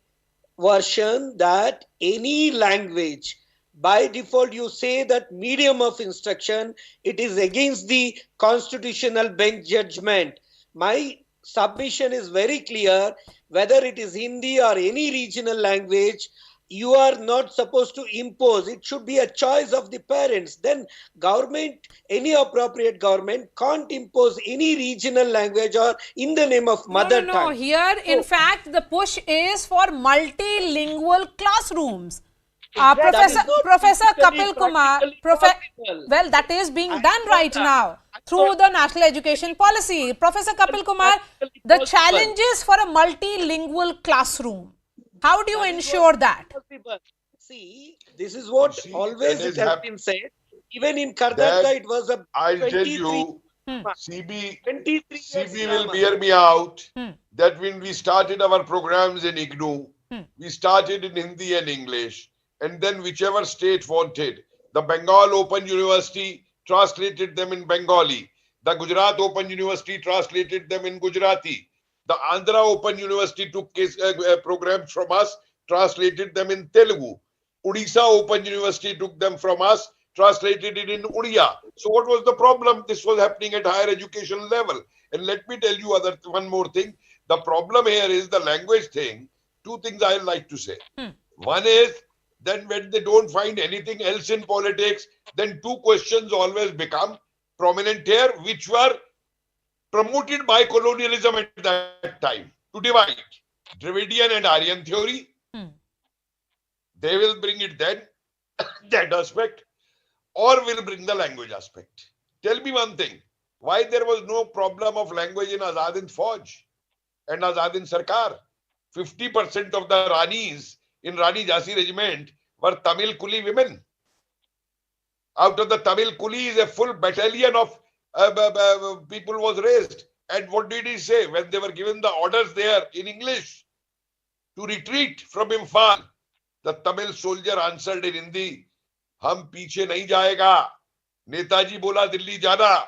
version that any language, by default you say that medium of instruction, it is against the constitutional bench judgment. My submission is very clear, whether it is Hindi or any regional language, you are not supposed to impose. It should be a choice of the parents. Then government, any appropriate government, can't impose any regional language or in the name of mother tongue. No, here in fact the push is for multilingual classrooms. Professor Kapil Kumar, well, that is being done right now through the national education policy. Professor Kapil Kumar, the challenges for a multilingual classroom, how do you ensure that? See, this is what always it has been said. Even in Karnataka, it was a I'll tell you, CB will bear me out, that when we started our programs in IGNOU, we started in Hindi and English. And then whichever state wanted, the Bengal Open University translated them in Bengali. The Gujarat Open University translated them in Gujarati. The Andhra Open University took programs from us, translated them in Telugu. Odisha Open University took them from us, translated it in Odia. So what was the problem? This was happening at higher education level. And let me tell you one more thing. The problem here is the language thing. Two things I like to say. One is, then when they don't find anything else in politics, then two questions always become prominent here, which were promoted by colonialism at that time to divide Dravidian and Aryan theory. They will bring it then, that aspect, or will bring the language aspect. Tell me one thing, why there was no problem of language in Azad Hind Fauj and Azad Hind Sarkar? 50% of the Ranis in Rani Jhansi regiment were Tamil Kuli women. Out of the Tamil Kulis, a full battalion of people was raised. And what did he say when they were given the orders there in English to retreat from Imphal? The Tamil soldier answered in Hindi, "Hum piche nahi jayega." Netaji bola Delhi jana.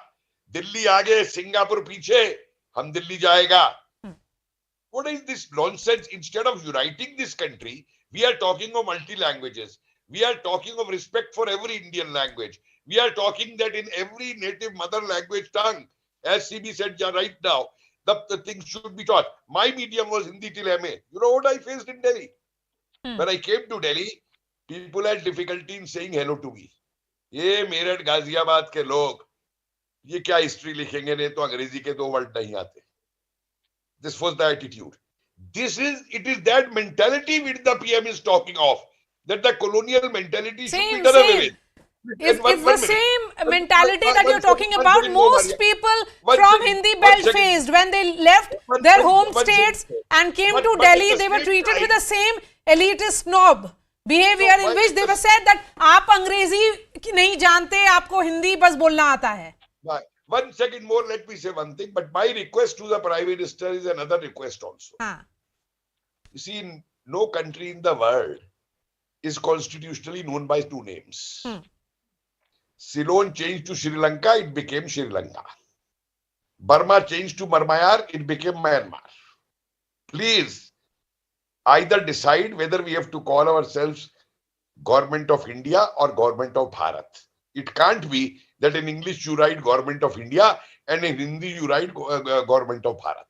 Delhi aage, Singapore piche. Hum Delhi jayega. What is this nonsense? Instead of uniting this country, we are talking of multi-languages. We are talking of respect for every Indian language. We are talking that in every native mother language tongue, as CB said right now, the things should be taught. My medium was Hindi till MA. You know what I faced in Delhi? When I came to Delhi, people had difficulty in saying hello to me. ये मेरठ गाजियाबाद के लोग ये क्या history लिखेंगे, नहीं तो अंग्रेजी के दो वर्ड नहीं आते. This was the attitude. It is that mentality which the PM is talking of, that the colonial mentality should be done away with. It's the same mentality that you're talking about. Most people from Hindi belt faced when they left their home states and came to Delhi. They were treated with the same elitist snob behavior in which they were said that आप अंग्रेजी नहीं जानते, आपको हिंदी बस बोलना आता है. 1 second more, let me say one thing. But my request to the Prime Minister is another request also. You see, no country in the world is constitutionally known by two names. Ceylon changed to Sri Lanka, it became Sri Lanka. Burma changed to Myanmar, it became Myanmar. Please, either decide whether we have to call ourselves Government of India or Government of Bharat. It can't be that in English you write Government of India and in Hindi you write Government of Bharat.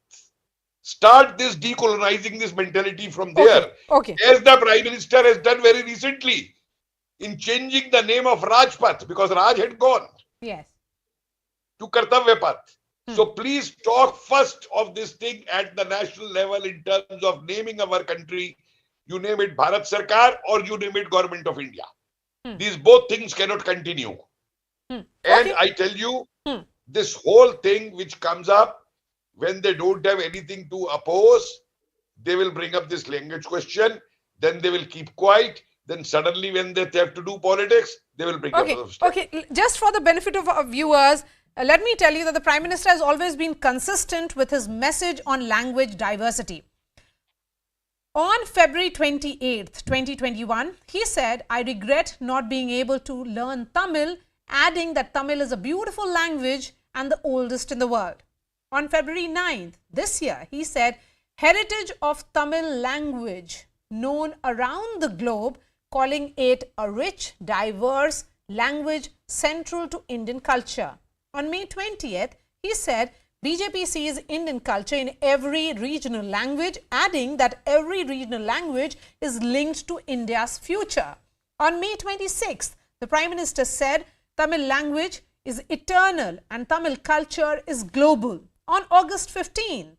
Start this decolonizing this mentality from there. Okay. As the Prime Minister has done very recently in changing the name of Rajpath because Raj had gone. Yes. To Kartavya Path. So please talk first of this thing at the national level in terms of naming our country. You name it Bharat Sarkar or you name it Government of India. These both things cannot continue. And I tell you, this whole thing which comes up when they don't have anything to oppose, they will bring up this language question, then they will keep quiet, then suddenly when they have to do politics, they will bring up stuff. Okay, just for the benefit of our viewers, let me tell you that the Prime Minister has always been consistent with his message on language diversity. On February 28th, 2021, he said, "I regret not being able to learn Tamil," adding that Tamil is a beautiful language and the oldest in the world. On February 9th, this year, he said, "Heritage of Tamil language known around the globe," calling it a rich, diverse language central to Indian culture. On May 20th, he said, "BJP sees Indian culture in every regional language," adding that every regional language is linked to India's future. On May 26th, the Prime Minister said, "Tamil language is eternal and Tamil culture is global." On August 15th,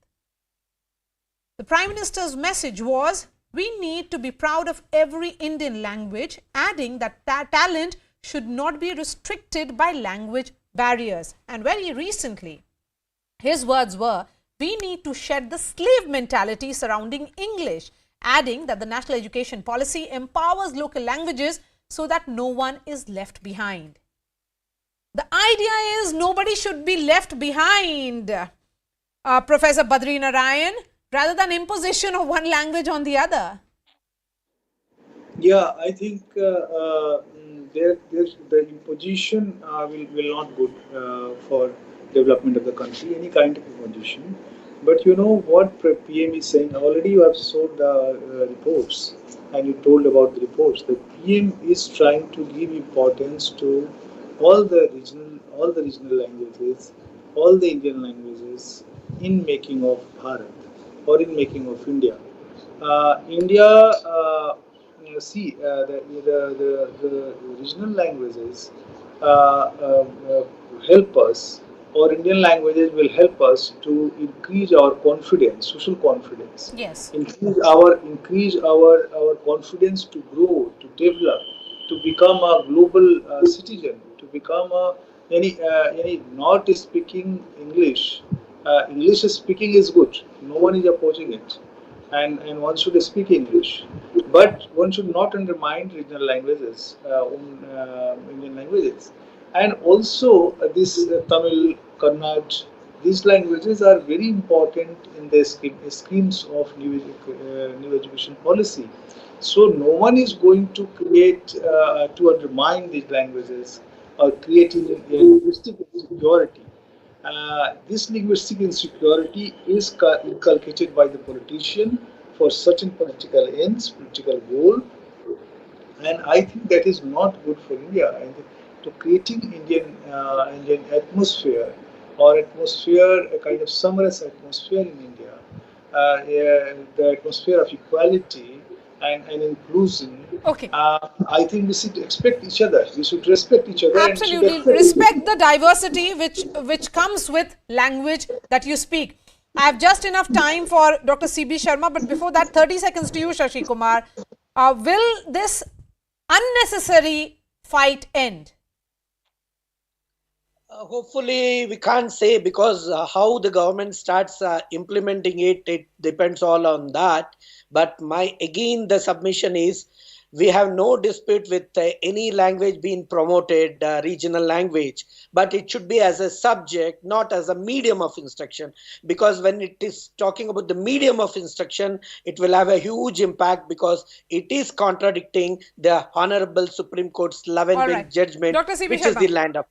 the Prime Minister's message was, "We need to be proud of every Indian language," adding that talent should not be restricted by language barriers. And very recently, his words were, "We need to shed the slave mentality surrounding English," adding that the national education policy empowers local languages so that no one is left behind. The idea is nobody should be left behind, Professor Badri Narayan, rather than imposition of one language on the other. Yeah, I think the imposition will not good for development of the country, any kind of imposition. But you know what PM is saying? Already you have shown the reports, and you told about the reports. The PM is trying to give importance to all the regional languages, all the Indian languages in making of Bharat or in making of India. India, see, the regional languages help us, or Indian languages will help us to increase our confidence, social confidence, Yes. increase our confidence to grow, to develop, to become a global citizen, to become any not speaking English. English speaking is good. No one is opposing it, and one should speak English, but one should not undermine regional languages, Indian languages, and also this Tamil, Kannada. These languages are very important in the schemes of new education policy. So no one is going to create to undermine these languages or creating a linguistic insecurity. This linguistic insecurity is inculcated by the politician for certain political ends, political goal, and I think that is not good for India. And to creating Indian atmosphere or atmosphere, a kind of summerous atmosphere in India, the atmosphere of equality and inclusion. Okay. I think we should expect each other. We should respect each other. Absolutely. And respect the diversity which comes with language that you speak. I have just enough time for Dr. C.B. Sharma, but before that, 30 seconds to you, Shashi Kumar. Will this unnecessary fight end? Hopefully, we can't say, because how the government starts implementing it, it depends all on that. But the submission is, we have no dispute with any language being promoted, regional language, but it should be as a subject, not as a medium of instruction. Because when it is talking about the medium of instruction, it will have a huge impact, because it is contradicting the Honorable Supreme Court's 11th bench judgment, which is the land of.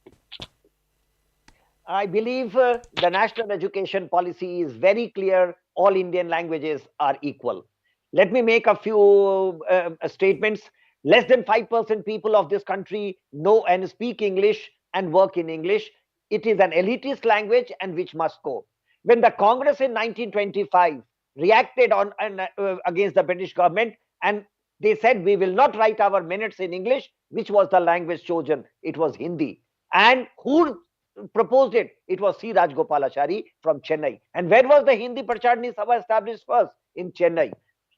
I believe the national education policy is very clear. All Indian languages are equal. Let me make a few statements. Less than 5% people of this country know and speak English and work in English. It is an elitist language and which must go. When the Congress in 1925 reacted against the British government, and they said we will not write our minutes in English, which was the language chosen? It was Hindi. And who proposed it? It was C. Rajgopalachari from Chennai. And where was the Hindi Pracharni Sabha established first? In Chennai.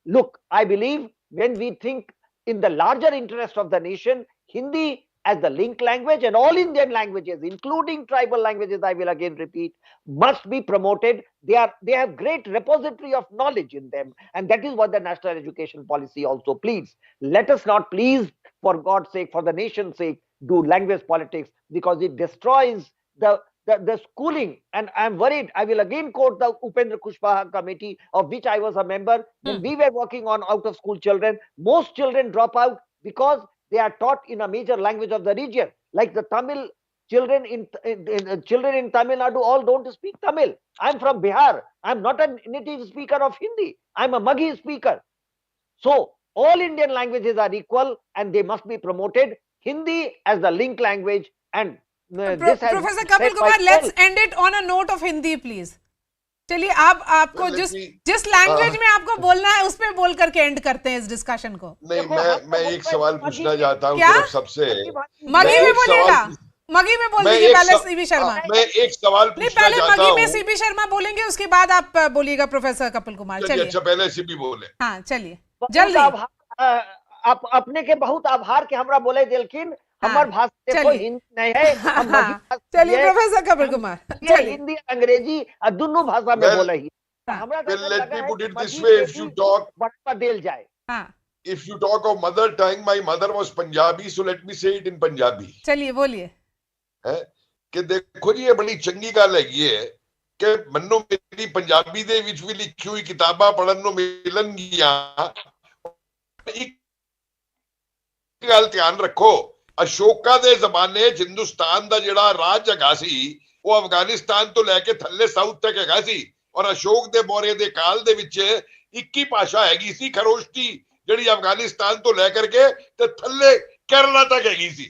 Look, I believe when we think in the larger interest of the nation, Hindi as the link language and all Indian languages, including tribal languages, I will again repeat, must be promoted. They have great repository of knowledge in them, and that is what the national education policy also pleads. Let us not, please, for God's sake, for the nation's sake, do language politics, because it destroys the schooling. And I am worried. I will again quote the Upendra Kushwaha committee, of which I was a member. When we were working on out of school children, most children drop out because they are taught in a major language of the region. Like the Tamil children in Tamil Nadu all don't speak Tamil. I am from Bihar. I am not a native speaker of Hindi. I am a Maghi speaker. So all Indian languages are equal and they must be promoted. Hindi as the link language, and Professor Kapil Kumar, let's end it on a note of Hindi, please. चलिए आपको जिस language में आपको बोलना है उस पे बोल करके एंड करते हैं इस डिस्कशन को. नहीं, मैं एक सवाल पूछना चाहता हूँ सबसे. मगी में बोलिएगा. मगी में बोल दीजिए पहले सीबी शर्मा. मैं एक सवाल पूछना चाहता हूँ. पहले मगी में सीबी शर्मा बोलेंगे, उसके बाद आप बोलिएगा प्रोफेसर कपिल कुमार. चलिए. अच्छा, पहले सीबी बोले. हाँ, चलिए जल्दी. आप अपने के बहुत आभार के हमरा बोले दिलखिन. हमार भाषा देखो हिंदी नहीं है. चलिए प्रोफेसर कपिल कुमार. हिंदी अंग्रेजी दोनों भाषा में बोले ही. Let me put it this way: if you talk, बदल जाए. If you talk of mother tongue, my mother was Punjabi, so let me say it in Punjabi. चलिए बोलिए. कि देखो जी, ये बड़ी चंगी गल हैगी है कि मन्नो मेरी पंजाबी दे विच भी लिखी हुई किताबां पढ़न नूं मिलणगियां. एक गल ध्यान रखो, अशोका दे जमाने हिंदुस्तान दा जिहड़ा राज हैगा सी, वो अफगानिस्तान तो लैके थल्ले साउथ तक हैगा सी. ਔਰ ਅਸ਼ੋਕ ਦੇ ਮੌर्य ਦੇ ਕਾਲ ਦੇ ਵਿੱਚ 21 ਭਾਸ਼ਾ ਹੈਗੀ ਸੀ ਖਰੋਸ਼ਟੀ ਜਿਹੜੀ ਅਫਗਾਨਿਸਤਾਨ ਤੋਂ ਲੈ ਕਰਕੇ ਤੇ ਥੱਲੇ केरला तक हैगी सी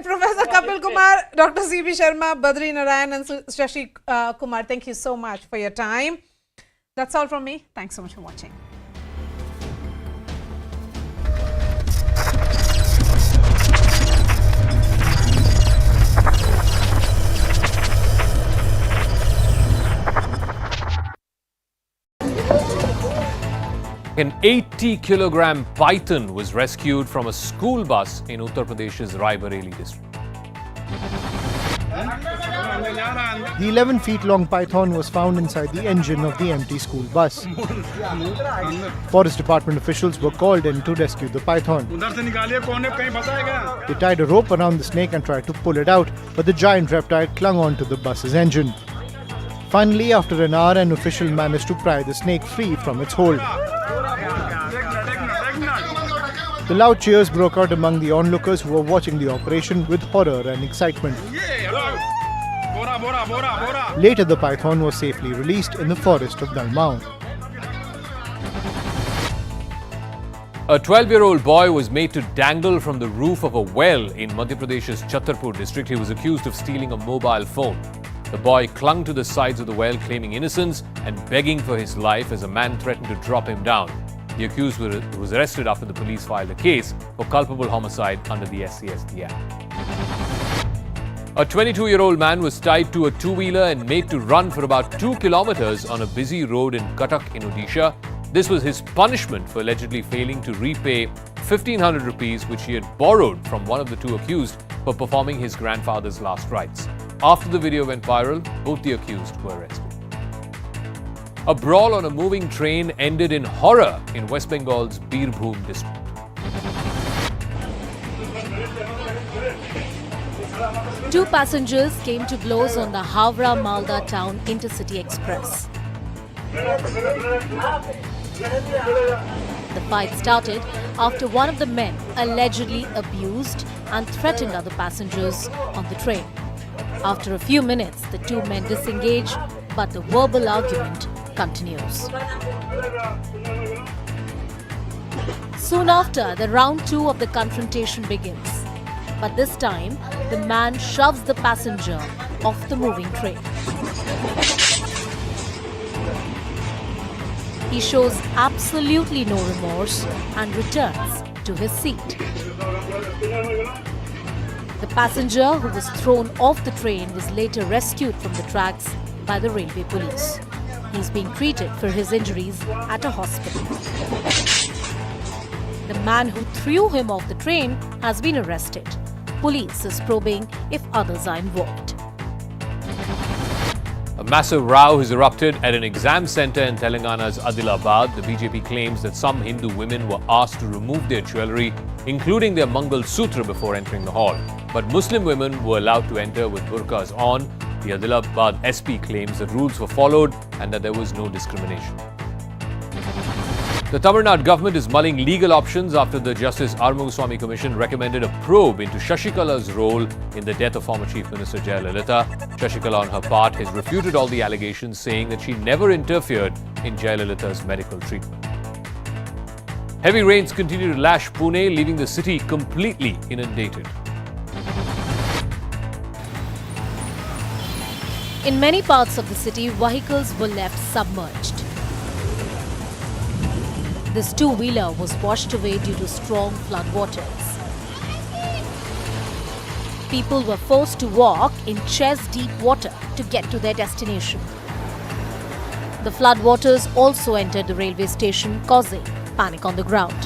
Professor Kapil Kumar, Dr. C.B. Sharma, Badri Narayan and Shashi Kumar, thank you so much for your time. That's all from me. Thanks so much for watching. An 80-kilogram python was rescued from a school bus in Uttar Pradesh's Raebareli district. The 11-feet-long python was found inside the engine of the empty school bus. Forest Department officials were called in to rescue the python. They tied a rope around the snake and tried to pull it out, but the giant reptile clung on to the bus's engine. Finally, after an hour, an official managed to pry the snake free from its hold. The loud cheers broke out among the onlookers who were watching the operation with horror and excitement. Later, the python was safely released in the forest of Dalmau. A 12-year-old boy was made to dangle from the roof of a well in Madhya Pradesh's Chhatarpur district. He was accused of stealing a mobile phone. The boy clung to the sides of the well, claiming innocence and begging for his life as a man threatened to drop him down. The accused was arrested after the police filed a case for culpable homicide under the SCSD Act. A 22-year-old man was tied to a two-wheeler and made to run for about 2 kilometers on a busy road in Cuttack in Odisha. This was his punishment for allegedly failing to repay 1,500 rupees which he had borrowed from one of the two accused for performing his grandfather's last rites. After the video went viral, both the accused were arrested. A brawl on a moving train ended in horror in West Bengal's Birbhum district. 2 passengers came to blows on the Howrah-Malda town intercity express. The fight started after one of the men allegedly abused and threatened other passengers on the train. After a few minutes, the 2 men disengage, but the verbal argument continues. Soon after, the round 2 of the confrontation begins. But this time, the man shoves the passenger off the moving train. He shows absolutely no remorse and returns to his seat. The passenger who was thrown off the train was later rescued from the tracks by the railway police. He is being treated for his injuries at a hospital. The man who threw him off the train has been arrested. Police is probing if others are involved. A massive row has erupted at an exam center in Telangana's Adalaj. The BJP claims that some Hindu women were asked to remove their jewellery, including their Mangal Sutra, before entering the hall. But Muslim women were allowed to enter with burqas on. The Adalaj SP claims that rules were followed and that there was no discrimination. The Tamil Nadu government is mulling legal options after the Justice Armugaswamy Commission recommended a probe into Shashikala's role in the death of former Chief Minister Jayalalitha. Shashikala, on her part, has refuted all the allegations, saying that she never interfered in Jayalalitha's medical treatment. Heavy rains continue to lash Pune, leaving the city completely inundated. In many parts of the city, vehicles were left submerged. This two-wheeler was washed away due to strong floodwaters. People were forced to walk in chest-deep water to get to their destination. The floodwaters also entered the railway station, causing panic on the ground.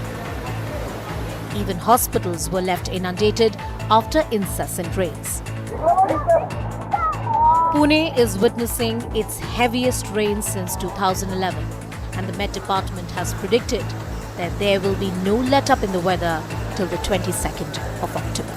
Even hospitals were left inundated after incessant rains. Pune is witnessing its heaviest rain since 2011. And the Met Department has predicted that there will be no let-up in the weather till the 22nd of October.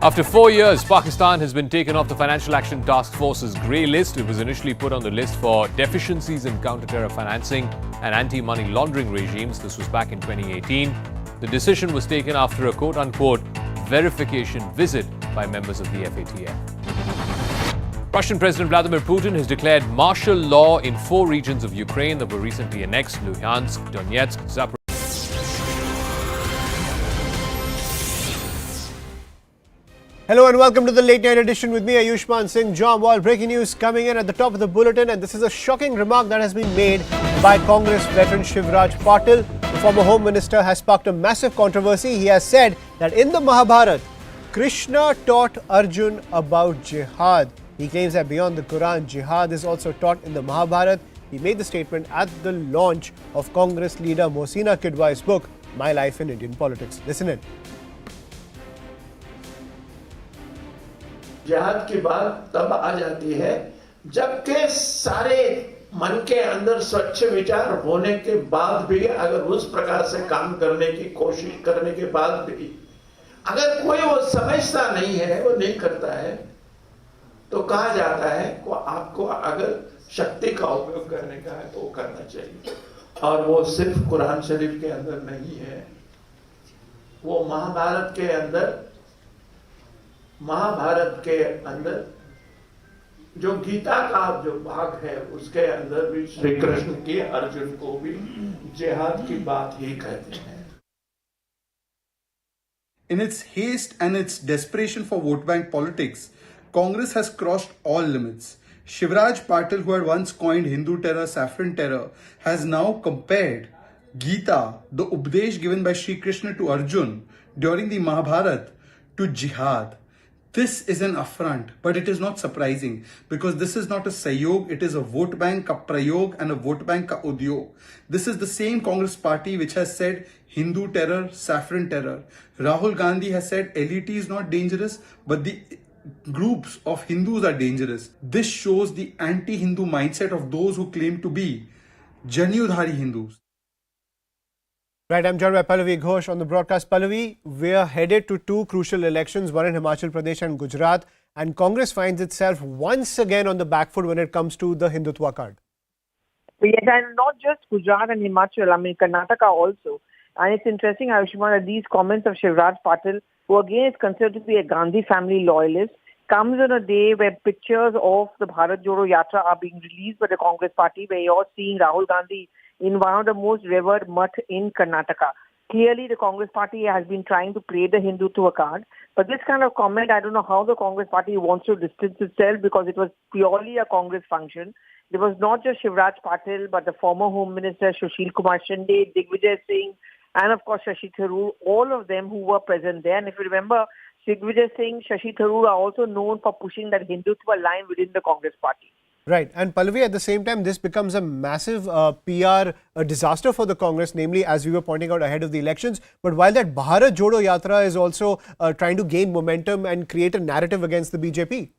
After 4 years, Pakistan has been taken off the Financial Action Task Force's grey list. It was initially put on the list for deficiencies in counter-terror financing and anti-money laundering regimes. This was back in 2018. The decision was taken after a quote-unquote verification visit by members of the FATF. Russian President Vladimir Putin has declared martial law in 4 regions of Ukraine that were recently annexed: Luhansk, Donetsk, Zaporizhzhia. Hello and welcome to the late night edition with me, Ayushman Singh. John Wall. Breaking news coming in at the top of the bulletin, and this is a shocking remark that has been made by Congress veteran Shivraj Patil. The former Home Minister has sparked a massive controversy. He has said that in the Mahabharata, Krishna taught Arjun about jihad. He claims that beyond the Quran, jihad is also taught in the Mahabharata. He made the statement at the launch of Congress leader Mohsina Kidwai's book, My Life in Indian Politics. Listen in. जिहाद की बात तब आ जाती है जबकि सारे मन के अंदर स्वच्छ विचार होने के बाद भी अगर उस प्रकार से काम करने की कोशिश करने के बाद भी अगर कोई वो समझता नहीं है, वो नहीं करता है, तो कहा जाता है को आपको अगर शक्ति का उपयोग करने का है तो वो करना चाहिए। और वो सिर्फ कुरान शरीफ के अंदर नहीं है, वो महाभारत के अंदर जो गीता का जो भाग है उसके अंदर भी श्री कृष्ण की अर्जुन को भी जिहाद की बात ही कहते हैं। In its haste and its desperation for vote bank politics, Congress has crossed all limits. Shivraj Patil, who had once coined Hindu terror, saffron terror, has now compared Gita, the Updesh given by Shri Krishna to Arjun during the Mahabharata, to jihad. This is an affront, but it is not surprising because this is not a Sayog, it is a vote bank ka prayog and a vote bank ka udyog. This is the same Congress party which has said Hindu terror, saffron terror. Rahul Gandhi has said LET is not dangerous, but the groups of Hindus are dangerous. This shows the anti-Hindu mindset of those who claim to be Janyudhari Hindus. Right, I'm joined by Pallavi Ghosh on the broadcast. Pallavi, we are headed to 2 crucial elections, one in Himachal Pradesh and Gujarat, and Congress finds itself once again on the back foot when it comes to the Hindutva card. Yes, and not just Gujarat and Himachal, I mean Karnataka also. And it's interesting, Ayushman, that these comments of Shivraj Patil, who again is considered to be a Gandhi family loyalist, comes on a day where pictures of the Bharat Jodo Yatra are being released by the Congress party, where you're seeing Rahul Gandhi in one of the most revered mutt in Karnataka. Clearly, the Congress party has been trying to play the Hindutva card. But this kind of comment, I don't know how the Congress party wants to distance itself because it was purely a Congress function. There was not just Shivraj Patil, but the former Home Minister Sushil Kumar Shinde, Digvijay Singh, and of course Shashi Tharoor, all of them who were present there. And if you remember, Digvijay Singh, Shashi Tharoor are also known for pushing that Hindutva line within the Congress party. Right. And Pallavi, at the same time, this becomes a massive PR disaster for the Congress, namely, as we were pointing out ahead of the elections. But while that Bharat Jodo Yatra is also trying to gain momentum and create a narrative against the BJP.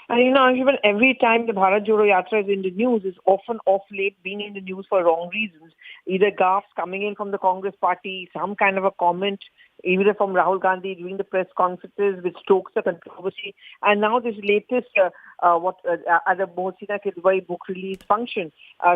And you know, even every time the Bharat Jodo Yatra is in the news, it's often off late being in the news for wrong reasons. Either gaffes coming in from the Congress party, some kind of a comment, either from Rahul Gandhi during the press conferences, which stokes the controversy. And now this latest, at the Mohsina Kidwai book release function,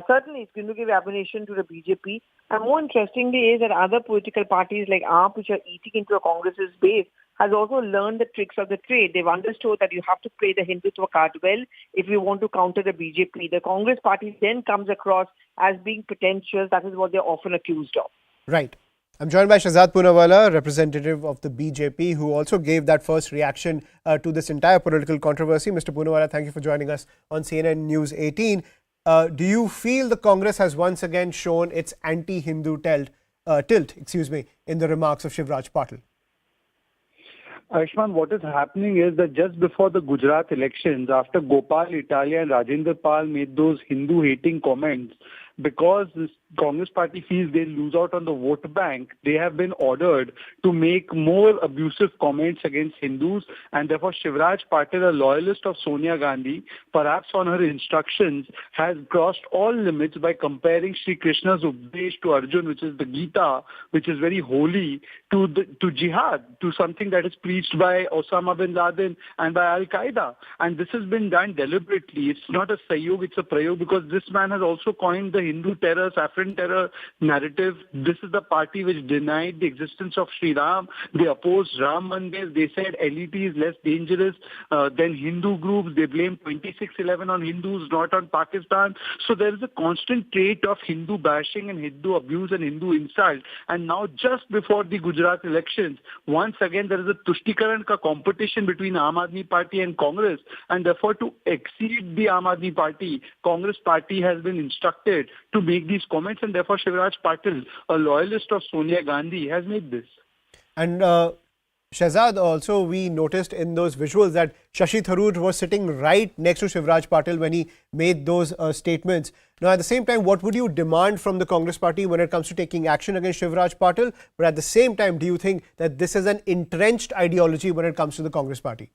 certainly it's going to give ammunition to the BJP. And more interestingly is that other political parties like AAP, which are eating into a Congress's base, has also learned the tricks of the trade. They've understood that you have to play the Hindutva card well if you want to counter the BJP. The Congress party then comes across as being pretentious. That is what they're often accused of. Right. I'm joined by Shahzad Poonawalla, representative of the BJP, who also gave that first reaction to this entire political controversy. Mr. Poonawalla, thank you for joining us on CNN News 18. Do you feel the Congress has once again shown its anti-Hindu tilt, in the remarks of Shivraj Patil? Ayushman, what is happening is that just before the Gujarat elections, after Gopal Italia and Rajendra Pal made those Hindu-hating comments, because this Congress party feels they lose out on the vote bank, they have been ordered to make more abusive comments against Hindus, and therefore Shivraj Patil, a loyalist of Sonia Gandhi, perhaps on her instructions, has crossed all limits by comparing Sri Krishna's Updesh to Arjun, which is the Gita, which is very holy, to jihad, to something that is preached by Osama bin Laden and by Al-Qaeda. And this has been done deliberately. It's not a sahyog, it's a prayog, because this man has also coined the Hindu terror, saffron terror narrative. This is the party which denied the existence of Sri Ram. They opposed Ram Mandir. They said LET is less dangerous than Hindu groups. They blame 26/11 on Hindus, not on Pakistan. So there is a constant trait of Hindu bashing and Hindu abuse and Hindu insult. And now just before the Gujarat elections, once again there is a Tushtikaran ka competition between Aam Aadmi Party and Congress, and therefore to exceed the Aam Aadmi Party, Congress Party has been instructed to make these comments, and therefore Shivraj Patil, a loyalist of Sonia Gandhi, has made this. And Shehzad, also we noticed in those visuals that Shashi Tharoor was sitting right next to Shivraj Patil when he made those statements. Now, at the same time, what would you demand from the Congress Party when it comes to taking action against Shivraj Patil? But at the same time, do you think that this is an entrenched ideology when it comes to the Congress Party?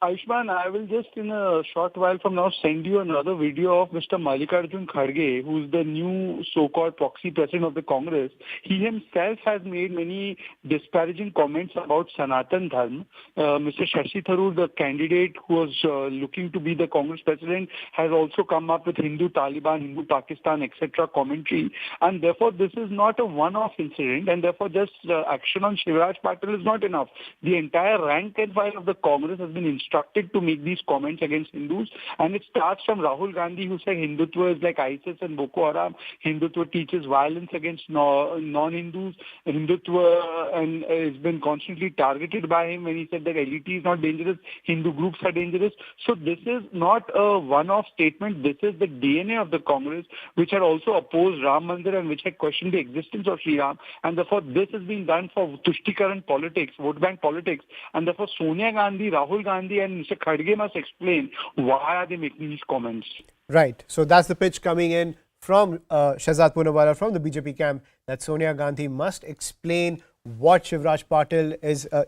Ayushman, I will just in a short while from now send you another video of Mr. Mallikarjun Kharge, who is the new so-called proxy president of the Congress. He himself has made many disparaging comments about Sanatan Dharma. Mr. Shashi Tharoor, the candidate who was looking to be the Congress president, has also come up with Hindu Taliban, Hindu Pakistan, etc. commentary. And therefore, this is not a one-off incident, and therefore just action on Shivraj Patil is not enough. The entire rank and file of the Congress has been instructed to make these comments against Hindus, and it starts from Rahul Gandhi, who said Hindutva is like ISIS and Boko Haram. Hindutva teaches violence against non-Hindus. Hindutva and has been constantly targeted by him when he said that LET is not dangerous, Hindu groups are dangerous. So this is not a one-off statement. This is the DNA of the Congress, which had also opposed Ram Mandir and which had questioned the existence of Sri Ram. And therefore, this is being done for Tushtikaran politics, vote bank politics. And therefore, Sonia Gandhi, Rahul Gandhi and Mr. Kharge must explain why are they making these comments. Right. So that's the pitch coming in from Shehzad Poonawalla from the BJP camp, that Sonia Gandhi must explain what Shivraj Patil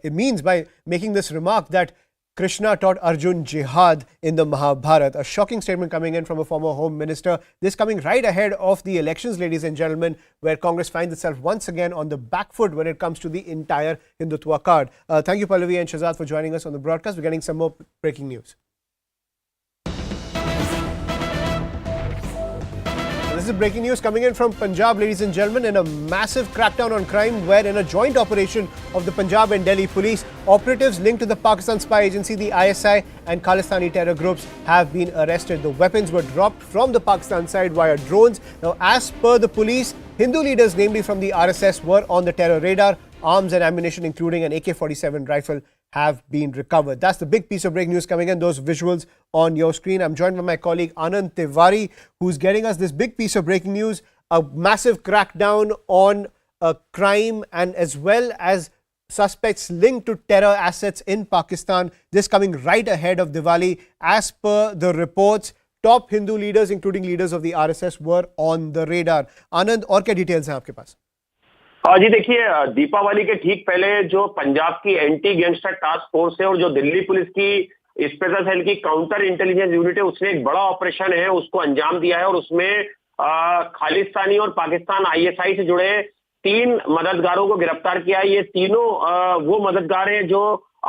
it means by making this remark that Krishna taught Arjun jihad in the Mahabharata. A shocking statement coming in from a former Home Minister. This coming right ahead of the elections, ladies and gentlemen, where Congress finds itself once again on the back foot when it comes to the entire Hindutva card. Thank you, Pallavi and Shehzad, for joining us on the broadcast. We're getting some more breaking news. This is breaking news coming in from Punjab, ladies and gentlemen, in a massive crackdown on crime where in a joint operation of the Punjab and Delhi police, operatives linked to the Pakistan spy agency, the ISI, and Khalistani terror groups have been arrested. The weapons were dropped from the Pakistan side via drones. Now, as per the police, Hindu leaders, namely from the RSS, were on the terror radar. Arms and ammunition, including an AK-47 rifle, have been recovered. That's the big piece of breaking news coming in. Those visuals on your screen. I'm joined by my colleague Anand Tiwari, who's getting us this big piece of breaking news, a massive crackdown on crime and as well as suspects linked to terror assets in Pakistan. This coming right ahead of Diwali. As per the reports, top Hindu leaders, including leaders of the RSS, were on the radar. Anand, और क्या details हैं आपके पास? जी देखिए, दीपावली के ठीक पहले जो पंजाब की एंटी गैंगस्टर टास्क फोर्स है और जो दिल्ली पुलिस की स्पेशल सेल की काउंटर इंटेलिजेंस यूनिट है, उसने एक बड़ा ऑपरेशन है उसको अंजाम दिया है और उसमें खालिस्तानी और पाकिस्तान ISI से जुड़े 3 मददगारों को गिरफ्तार किया है। ये तीनों वो मददगार हैं जो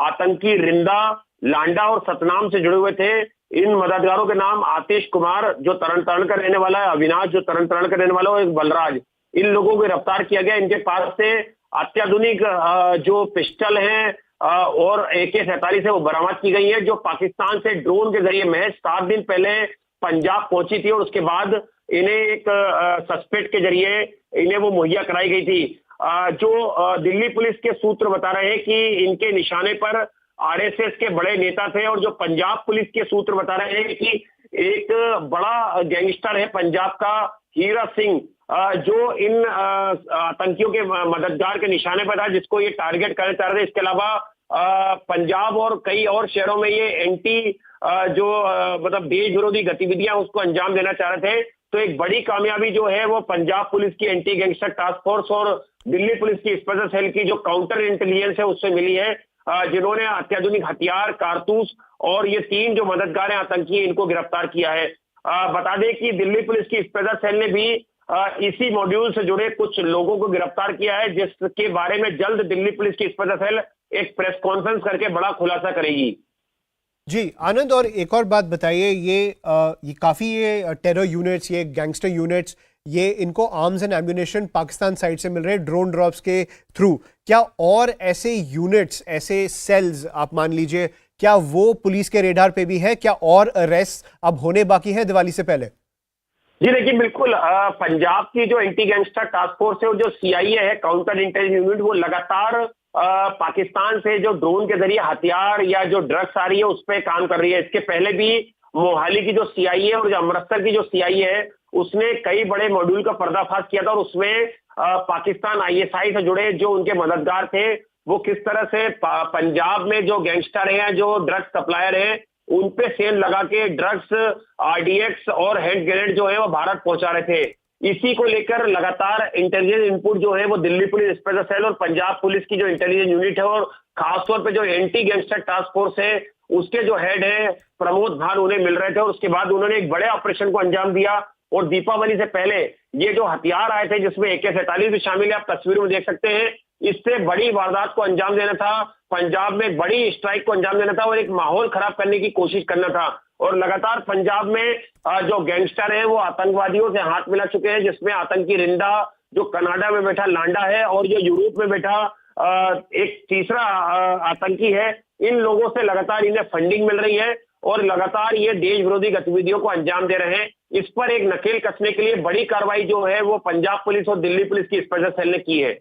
आतंकी रिंदा, लांडा और सतनाम से जुड़े हुए थे। इन मददगारों के नाम आतिश कुमार जो तरन तारण का रहने वाला है, अविनाश जो तरन तारण का रहने वाला है और एक बलराज। इन लोगों को गिरफ्तार किया गया। इनके पास से अत्याधुनिक जो पिस्टल है और AK-47 है वो बरामद की गई है, जो पाकिस्तान से ड्रोन के जरिए महज 7 दिन पहले पंजाब पहुंची थी और उसके बाद इन्हें एक सस्पेक्ट के जरिए इन्हें वो मुहैया कराई गई थी। जो दिल्ली पुलिस के सूत्र बता रहे हैं कि इनके निशाने पर RSS के बड़े नेता थे और जो पंजाब पुलिस के सूत्र बता रहे हैं कि एक बड़ा गैंगस्टर है पंजाब का, हीरा सिंह, जो इन आतंकियों के मददगार के निशाने पर था, जिसको ये टारगेट करना चाह रहे थे। इसके अलावा पंजाब और कई और शहरों में ये एंटी जो मतलब देश विरोधी गतिविधियां उसको अंजाम देना चाह रहे थे। तो एक बड़ी कामयाबी जो है वो पंजाब पुलिस की एंटी गैंगस्टर टास्क फोर्स और दिल्ली पुलिस की स्पेशल सेल की जो काउंटर इंटेलिजेंस है उससे मिली है, जिन्होंने अत्याधुनिक हथियार, कारतूस और ये 3 जो मददगार हैं आतंकी, इनको गिरफ्तार किया है। बता दें कि दिल्ली पुलिस की स्पेशल सेल ने भी इसी मॉड्यूल से जुड़े कुछ लोगों को गिरफ्तार किया है, जिसके बारे में जल्द दिल्ली पुलिस की स्पेशल सेल एक प्रेस कॉन्फ्रेंस करके बड़ा खुलासा करेगी। जी आनंद, और एक और बात बताइए, ये काफी ये टेरर यूनिट्स, ये गैंगस्टर यूनिट्स, ये इनको arms and ammunition Pakistan side से मिल रहे हैं ड्रोन ड्रॉप्स के थ्रू। क्या और ऐसे यूनिट्स, ऐसे सेल्स आप मान लीजिए, क्या वो पुलिस के रेडार पे भी है? क्या और अरेस्ट अब होने बाकी है दिवाली से पहले? जी देखिए, बिल्कुल पंजाब की जो एंटी गैंगस्टर टास्क फोर्स है और जो सीआईए है, काउंटर इंटेलिजेंस यूनिट, वो लगातार पाकिस्तान से जो ड्रोन के जरिए हथियार या जो ड्रग्स आ रही है उस पर काम कर रही है। इसके पहले भी मोहाली की जो सीआईए और जो अमृतसर की जो सीआईए है, उसने कई बड़े मॉड्यूल का पर्दाफाश किया था और उसमें पाकिस्तान आईएसआई से जुड़े जो उनके मददगार थे, वो किस तरह से पंजाब में जो गैंगस्टर हैं, जो ड्रग्स सप्लायर हैं, उन पे सेल लगा के ड्रग्स, आरडीएक्स और हैंड ग्रेनेड जो है वो भारत पहुंचा रहे थे। इसी को लेकर लगातार इंटेलिजेंस इनपुट जो है वो दिल्ली पुलिस स्पेशल सेल और पंजाब पुलिस की जो इंटेलिजेंस यूनिट है और खासतौर पे जो एंटी गैंगस्टर टास्क फोर्स है, उसके जो हेड है प्रमोद भान, उन्हें मिल रहे थे और उसके बाद उन्होंने एक बड़े ऑपरेशन को अंजाम दिया। और दीपावली से पहले ये जो हथियार आए थे, जिसमें AK-47 भी शामिल है, आप तस्वीरों में देख सकते हैं, इससे बड़ी वारदात को अंजाम देना था, पंजाब में बड़ी स्ट्राइक को अंजाम देना था और एक माहौल खराब करने की कोशिश करना था। और लगातार पंजाब में जो गैंगस्टर हैं वो आतंकवादियों से हाथ मिला चुके हैं, जिसमें आतंकी रिंदा जो कनाडा में बैठा लांडा है और जो यूरोप में बैठा एक तीसरा आतंकी है। इन लोगों से लगातार इन्हें फंडिंग मिल रही है और लगातार ये देश विरोधी गतिविधियों को अंजाम दे रहे हैं। इस पर एक नकेल कसने के लिए बड़ी कार्रवाई जो है वो पंजाब पुलिस और दिल्ली पुलिस की स्पेशल सेल ने की है।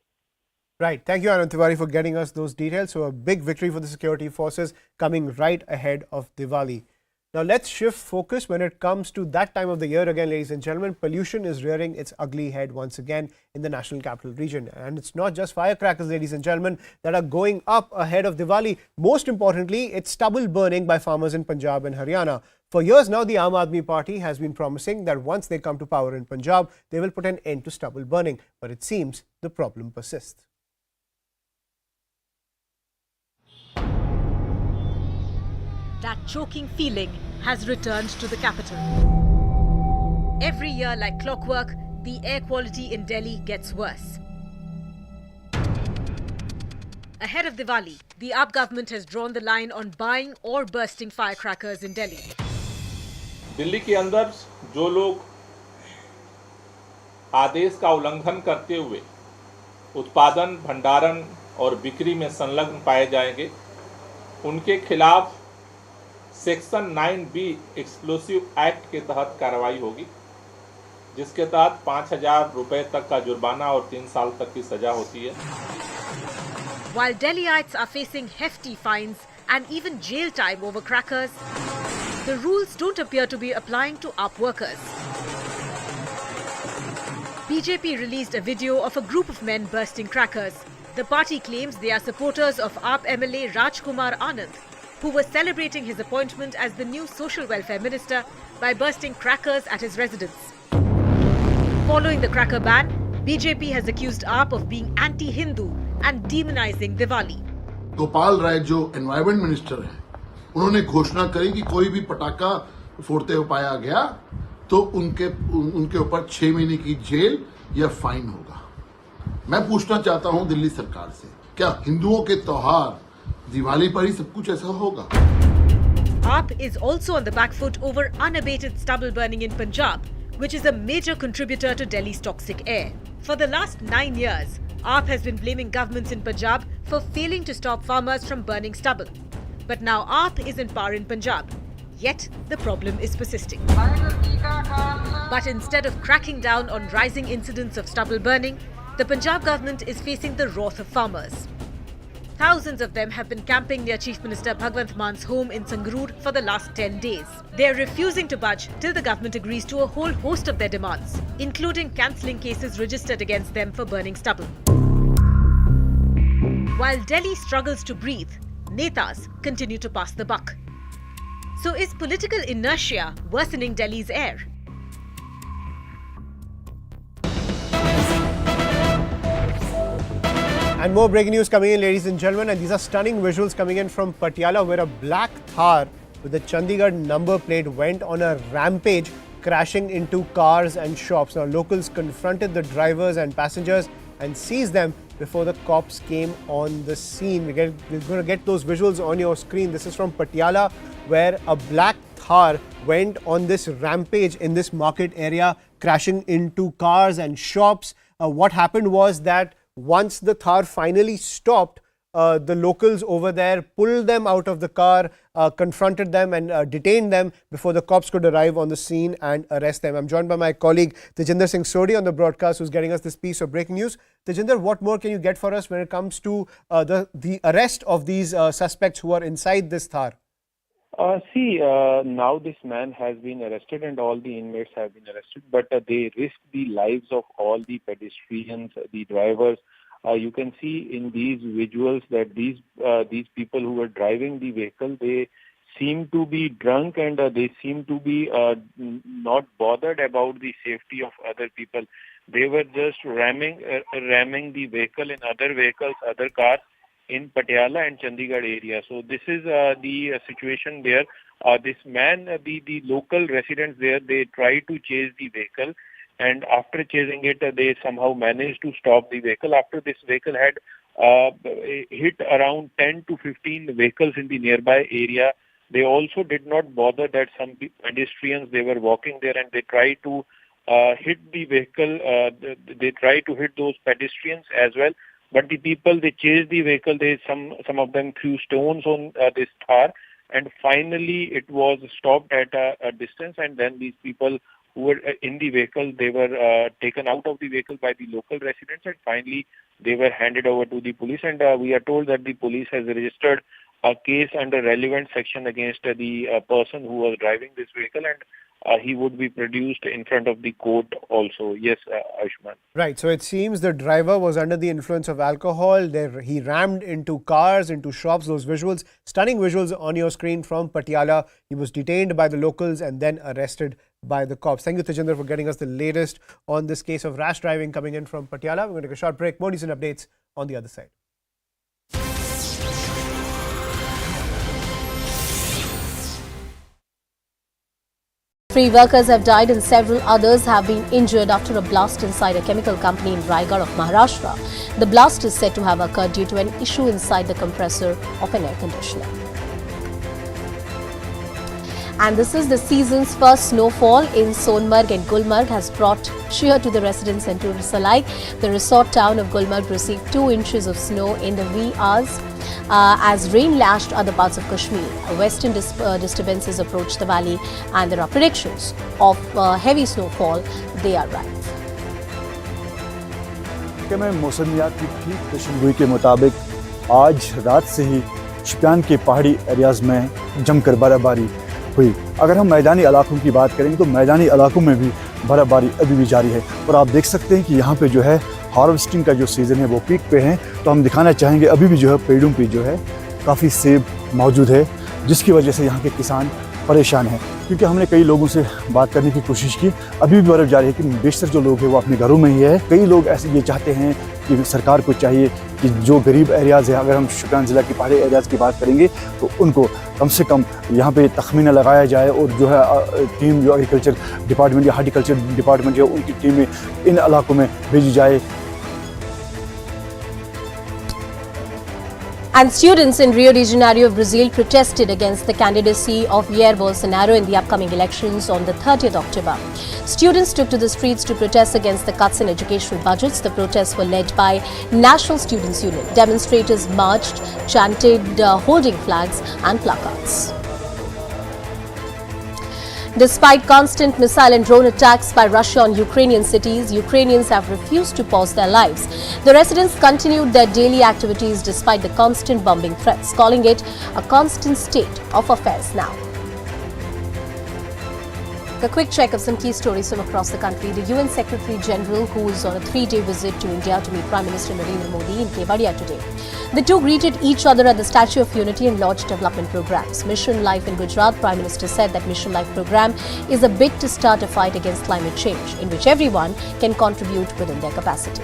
Right. Thank you, Anand Tiwari, for getting us those details. So a big victory for the security forces coming right ahead of Diwali. Now let's shift focus when it comes to that time of the year again, ladies and gentlemen. Pollution is rearing its ugly head once again in the National Capital Region. And it's not just firecrackers, ladies and gentlemen, that are going up ahead of Diwali. Most importantly, it's stubble burning by farmers in Punjab and Haryana. For years now, the Aam Aadmi Party has been promising that once they come to power in Punjab, they will put an end to stubble burning. But it seems the problem persists. That choking feeling has returned to the capital. Every year, like clockwork, the air quality in Delhi gets worse. Ahead of Diwali, the AAP government has drawn the line on buying or bursting firecrackers in Delhi. Delhi के अंदर जो लोग आदेश का उल्लंघन करते हुए उत्पादन, भंडारण और बिक्री में संलग्न पाए जाएंगे, उनके खिलाफ सेक्शन 9B एक्सप्लोसिव एक्ट के तहत कार्रवाई होगी, जिसके तहत 5,000 रुपए तक का जुर्माना और 3 साल तक की सजा होती है। While Delhiites are facing hefty fines and even jail time over crackers, the rules don't appear to be applying to AAP workers. BJP released a video of a group of men bursting crackers. The party claims they are supporters of AAP MLA Rajkumar Anand, who was celebrating his appointment as the new social welfare minister by bursting crackers at his residence. Following the cracker ban, BJP has accused AAP of being anti-Hindu and demonizing Diwali. Gopal Rai जो environment minister हैं, उन्होंने घोषणा करी कि कोई भी पटाखा फोड़ते हुए पाया गया तो उनके ऊपर 6 महीने की जेल या फाइन होगा। मैं पूछना चाहता हूं दिल्ली सरकार से, क्या हिंदुओं के त्योहार दिवाली पर ही सब कुछ ऐसा होगा? AAP is also on the back foot over unabated stubble burning in Punjab, which is a major contributor to Delhi's toxic air. For the last 9 years, AAP has been blaming governments in Punjab for failing to stop farmers from burning stubble. But now AAP is in power in Punjab, yet the problem is persisting. But instead of cracking down on rising incidents of stubble burning, the Punjab government is facing the wrath of farmers. Thousands of them have been camping near Chief Minister Bhagwant Man's home in Sangrur for the last 10 days. They are refusing to budge till the government agrees to a whole host of their demands, including cancelling cases registered against them for burning stubble. While Delhi struggles to breathe, netas continue to pass the buck. So is political inertia worsening Delhi's air? And more breaking news coming in, ladies and gentlemen, and these are stunning visuals coming in from Patiala, where a black Thar with a Chandigarh number plate went on a rampage crashing into cars and shops. Now, locals confronted the drivers and passengers and seized them before the cops came on the scene. We're going to get those visuals on your screen. This is from Patiala, where a black Thar went on this rampage in this market area, crashing into cars and shops. What happened was that once the Thar finally stopped, the locals over there pulled them out of the car, confronted them and detained them before the cops could arrive on the scene and arrest them. I'm joined by my colleague Tejinder Singh Sodhi on the broadcast, who's getting us this piece of breaking news. Tejinder, what more can you get for us when it comes to the arrest of these suspects who are inside this Thar? Now this man has been arrested and all the inmates have been arrested, but they risk the lives of all the pedestrians, the drivers. You can see in these visuals that these people who were driving the vehicle, they seem to be drunk and they seem to be not bothered about the safety of other people. They were just ramming the vehicle in other vehicles, other cars in Patiala and Chandigarh area. So this is the situation there. This man, the local residents there, they tried to chase the vehicle. And after chasing it, they somehow managed to stop the vehicle. After this vehicle had hit around 10 to 15 vehicles in the nearby area, they also did not bother that some pedestrians, they were walking there and they tried to hit the vehicle. They tried to hit those pedestrians as well. But the people, they chased the vehicle. Some of them threw stones on this Thar. And finally, it was stopped at a distance. And then these people who were in the vehicle, they were taken out of the vehicle by the local residents, and finally they were handed over to the police. And we are told that the police has registered a case under relevant section against the person who was driving this vehicle, and he would be produced in front of the court also. Yes, Ayushman. Right. So it seems the driver was under the influence of alcohol. He rammed into cars, into shops. Those visuals, stunning visuals on your screen from Patiala. He was detained by the locals and then arrested by the cops. Thank you, Tejinder, for getting us the latest on this case of rash driving coming in from Patiala. We're going to take a short break. More news and updates on the other side. Three workers have died and several others have been injured after a blast inside a chemical company in Raigad of Maharashtra. The blast is said to have occurred due to an issue inside the compressor of an air conditioner. And this is the season's first snowfall in Sonmarg and Gulmarg has brought cheer to the residents and tourists alike. The resort town of Gulmarg received 2 inches of snow in the wee hours as rain lashed other parts of Kashmir. Western disturbances approach the valley and there are predictions of heavy snowfall. They are rife. में मौसमियात की ठीक पेशेनगोई के मुताबिक आज रात से ही शोपियान के पहाड़ी एरियाज में जमकर बर्फबारी हुई। अगर हम मैदानी इलाकों की बात करेंगे तो मैदानी इलाकों में भी बर्फबारी अभी भी जारी है और आप देख सकते हैं कि यहाँ पे जो है हार्वेस्टिंग का जो सीज़न है वो पीक पे है। तो हम दिखाना चाहेंगे अभी भी जो है पेड़ों पे जो है काफ़ी सेब मौजूद है, जिसकी वजह से यहाँ के किसान परेशान हैं। क्योंकि हमने कई लोगों से बात करने की कोशिश की, अभी भी बर्फ जारी है कि बेशतर जो लोग हैं वो अपने घरों में ही है। कई लोग ऐसे ये चाहते हैं कि सरकार को चाहिए कि जो गरीब एरियाज़ है, अगर हम शोपियान ज़िला की पहाड़ी एरियाज़ की बात करेंगे तो उनको कम से कम यहाँ पे तखमीना लगाया जाए और जो है टीम जो एग्रीकल्चर डिपार्टमेंट या हार्टिकल्चर डिपार्टमेंट जो उनकी टीमें इन इलाकों में भेजी जाए। And students in Rio de Janeiro of Brazil protested against the candidacy of Jair Bolsonaro in the upcoming elections on the 30th October. Students took to the streets to protest against the cuts in educational budgets. The protests were led by National Students Union. Demonstrators marched, chanted, holding flags and placards. Despite constant missile and drone attacks by Russia on Ukrainian cities, Ukrainians have refused to pause their lives. The residents continued their daily activities despite the constant bombing threats, calling it a constant state of affairs now. A quick check of some key stories from across the country. The UN Secretary General, who is on a 3-day visit to India to meet Prime Minister Narendra Modi in Kevadia today. The two greeted each other at the Statue of Unity and launched development programs. Mission Life in Gujarat, Prime Minister said that Mission Life program is a bid to start a fight against climate change, in which everyone can contribute within their capacity.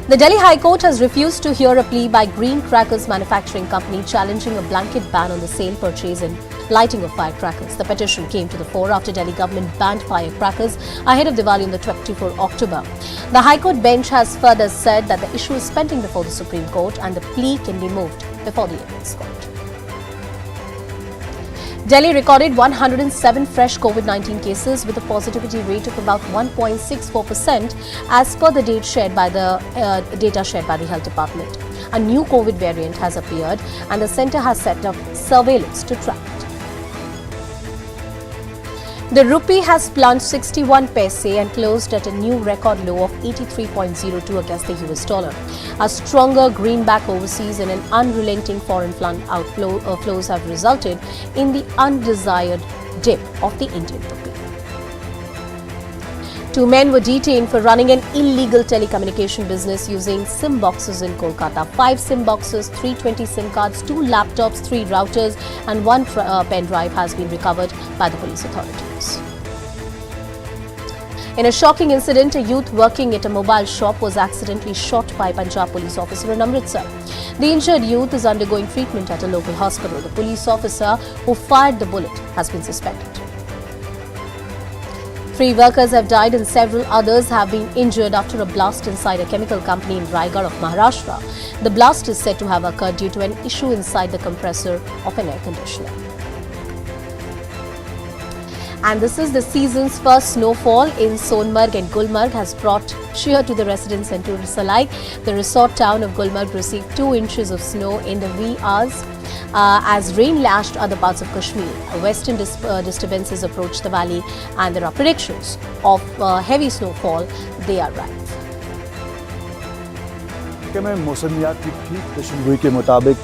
The Delhi High Court has refused to hear a plea by Green Crackers Manufacturing Company challenging a blanket ban on the sale, purchase and lighting of firecrackers. The petition came to the fore after Delhi government banned firecrackers ahead of Diwali on the 24th October. The High Court bench has further said that the issue is pending before the Supreme Court and the plea can be moved before the Apex Court. Delhi recorded 107 fresh COVID-19 cases with a positivity rate of about 1.64% as per the data shared by the Health Department. A new COVID variant has appeared and the centre has set up surveillance to track it. The rupee has plunged 61 paise and closed at a new record low of 83.02 against the US dollar. A stronger greenback overseas and an unrelenting foreign fund outflows have resulted in the undesired dip of the Indian rupee. 2 men were detained for running an illegal telecommunication business using SIM boxes in Kolkata. 5 SIM boxes, 320 SIM cards, 2 laptops, 3 routers and 1 pen drive has been recovered by the police authorities. In a shocking incident, a youth working at a mobile shop was accidentally shot by a Punjab police officer in Amritsar. The injured youth is undergoing treatment at a local hospital. The police officer who fired the bullet has been suspended. 3 workers have died and several others have been injured after a blast inside a chemical company in Raigad of Maharashtra. The blast is said to have occurred due to an issue inside the compressor of an air conditioner. And this is the season's first snowfall in Sonmarg and Gulmarg has brought cheer to the residents and tourists alike. The resort town of Gulmarg received 2 inches of snow in the wee hours as rain lashed other parts of Kashmir. Western disturbances approach the valley and there are predictions of heavy snowfall. They are rife. में मौसमियात की ठीक पेशेनगोई के मुताबिक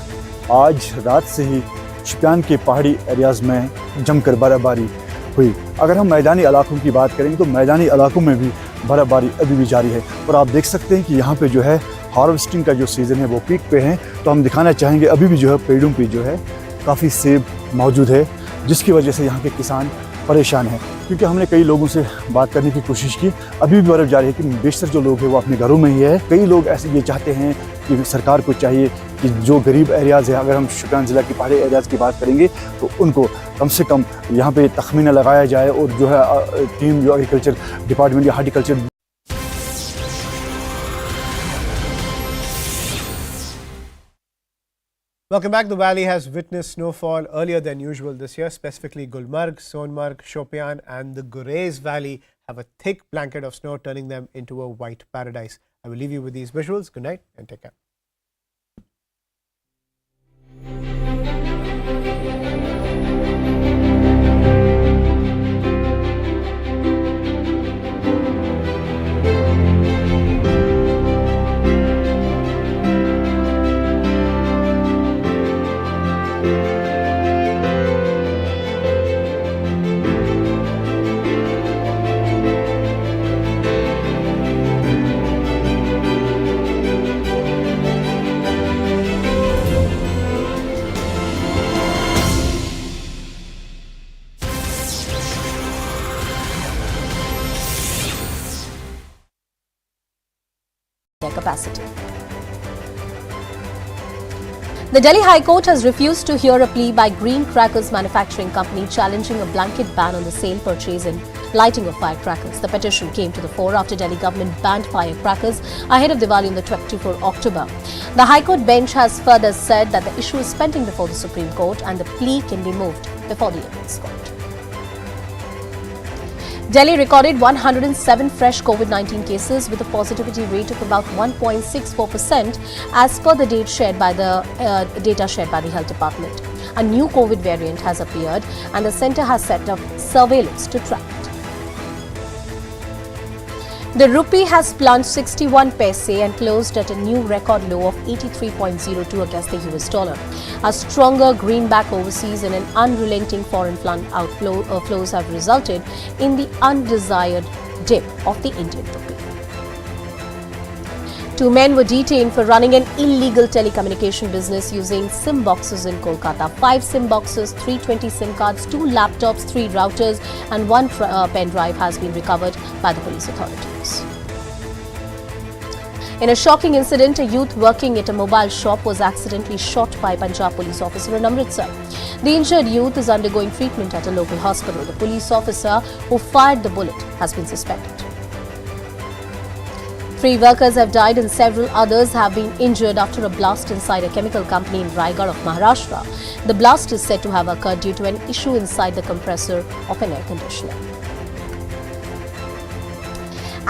आज रात से ही शोपियान के पहाड़ी एरियाज़ में जमकर बर्फबारी हुई। अगर हम मैदानी इलाकों की बात करेंगे तो मैदानी इलाकों में भी बर्फबारी अभी भी जारी है और आप देख सकते हैं कि यहाँ पे जो है हार्वेस्टिंग का जो सीज़न है वो पीक पे है। तो हम दिखाना चाहेंगे अभी भी जो है पेड़ों पे जो है काफ़ी सेब मौजूद है जिसकी वजह से यहाँ के किसान परेशान हैं। क्योंकि हमने कई लोगों से बात करने की कोशिश की, अभी भी बर्फ़ जारी है कि बेशतर जो लोग हैं वो अपने घरों में ही है। कई लोग ऐसे ये चाहते हैं कि सरकार को चाहिए कि जो गरीब एरियाज़ है, अगर हम शोपियान ज़िला की पहाड़ी एरियाज़ की बात करेंगे तो उनको कम से कम यहाँ पे तखमीना लगाया जाए और जो है टीम जो एग्रीकल्चर डिपार्टमेंट या horticulture Welcome back. The valley has witnessed snowfall earlier than usual this year. Specifically, Gulmarg, Sonmarg, Shopian and the Gurez Valley have a thick blanket of snow, turning them into a white paradise. I will leave you with these visuals. Good night and take care. Capacity. The Delhi High Court has refused to hear a plea by Green Crackers Manufacturing Company challenging a blanket ban on the sale, purchase and lighting of firecrackers. The petition came to the fore after Delhi government banned firecrackers ahead of Diwali on the 24th October. The High Court bench has further said that the issue is pending before the Supreme Court and the plea can be moved before the Apex Court. Delhi recorded 107 fresh COVID-19 cases with a positivity rate of about 1.64% as per the data shared by the Health Department. A new COVID variant has appeared and the centre has set up surveillance to track it. The rupee has plunged 61 paise and closed at a new record low of 83.02 against the US dollar. A stronger greenback overseas and an unrelenting foreign fund outflows have resulted in the undesired dip of the Indian rupee. 2 men were detained for running an illegal telecommunication business using SIM boxes in Kolkata. 5 SIM boxes, 320 SIM cards, 2 laptops, 3 routers and 1 pen drive has been recovered by the police authorities. In a shocking incident, a youth working at a mobile shop was accidentally shot by a Punjab police officer in Amritsar. The injured youth is undergoing treatment at a local hospital. The police officer who fired the bullet has been suspended. 3 workers have died and several others have been injured after a blast inside a chemical company in Raigad of Maharashtra. The blast is said to have occurred due to an issue inside the compressor of an air conditioner.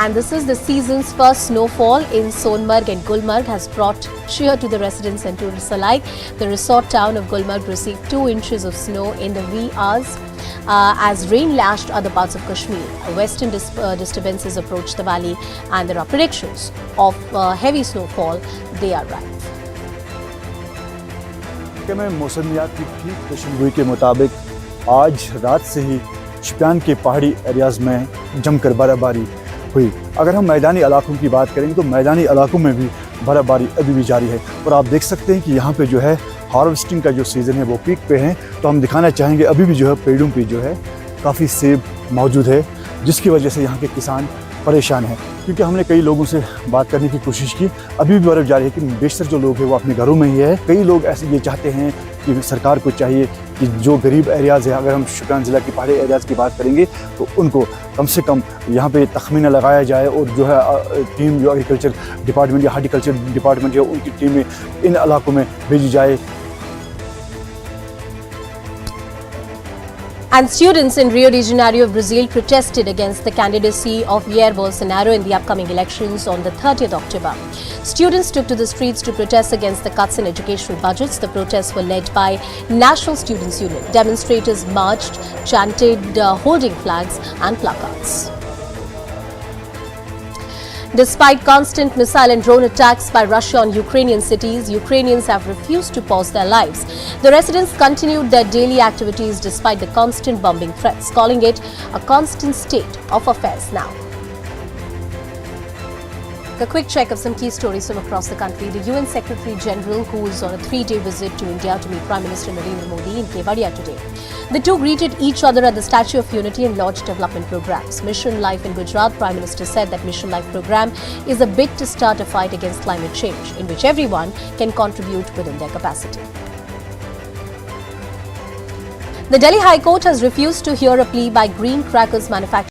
And this is the season's first snowfall in Sonmarg and Gulmarg has brought cheer to the residents and tourists alike. The resort town of Gulmarg received 2 inches of snow in the wee hours as rain lashed other parts of Kashmir. Western disturbances approach the valley and there are predictions of heavy snowfall. They are rife. में मौसमियात की ठीक पेशेंगोई के मुताबिक आज रात से ही शुपियान के पहाड़ी एरियाज में जमकर बर्फबारी हुई। अगर हम मैदानी इलाकों की बात करेंगे तो मैदानी इलाकों में भी बर्फबारी अभी भी जारी है और आप देख सकते हैं कि यहाँ पे जो है हार्वेस्टिंग का जो सीज़न है वो पीक पे है। तो हम दिखाना चाहेंगे अभी भी जो है पेड़ों पे जो है काफ़ी सेब मौजूद है, जिसकी वजह से यहाँ के किसान परेशान हैं। क्योंकि हमने कई लोगों से बात करने की कोशिश की, अभी भी बर्फ़ जारी है कि बेशतर जो लोग हैं वो अपने घरों में ही है। कई लोग ऐसे ये चाहते हैं कि सरकार को चाहिए कि जो गरीब एरियाज़ है, अगर हम शुपियान ज़िला के पहाड़ी एरियाज़ की बात करेंगे तो उनको कम से कम यहाँ पे तखमीना लगाया जाए और जो है टीम जो एग्रीकल्चर डिपार्टमेंट या हार्टिकल्चर डिपार्टमेंट है उनकी टीमें इन इलाकों में भेजी जाए। And students in Rio de Janeiro, Brazil protested against the candidacy of Jair Bolsonaro in the upcoming elections on the 30th October. Students took to the streets to protest against the cuts in educational budgets. The protests were led by National Students Union. Demonstrators marched, chanted, holding flags and placards. Despite constant missile and drone attacks by Russia on Ukrainian cities, Ukrainians have refused to pause their lives. The residents continued their daily activities despite the constant bombing threats, calling it a constant state of affairs now. A quick check of some key stories from across the country. The UN Secretary General, who is on a 3-day visit to India to meet Prime Minister Narendra Modi in Kevadia today. The two greeted each other at the Statue of Unity and launched development programs. Mission Life in Gujarat, Prime Minister said that Mission Life program is a bid to start a fight against climate change, in which everyone can contribute within their capacity. The Delhi High Court has refused to hear a plea by green crackers manufacturers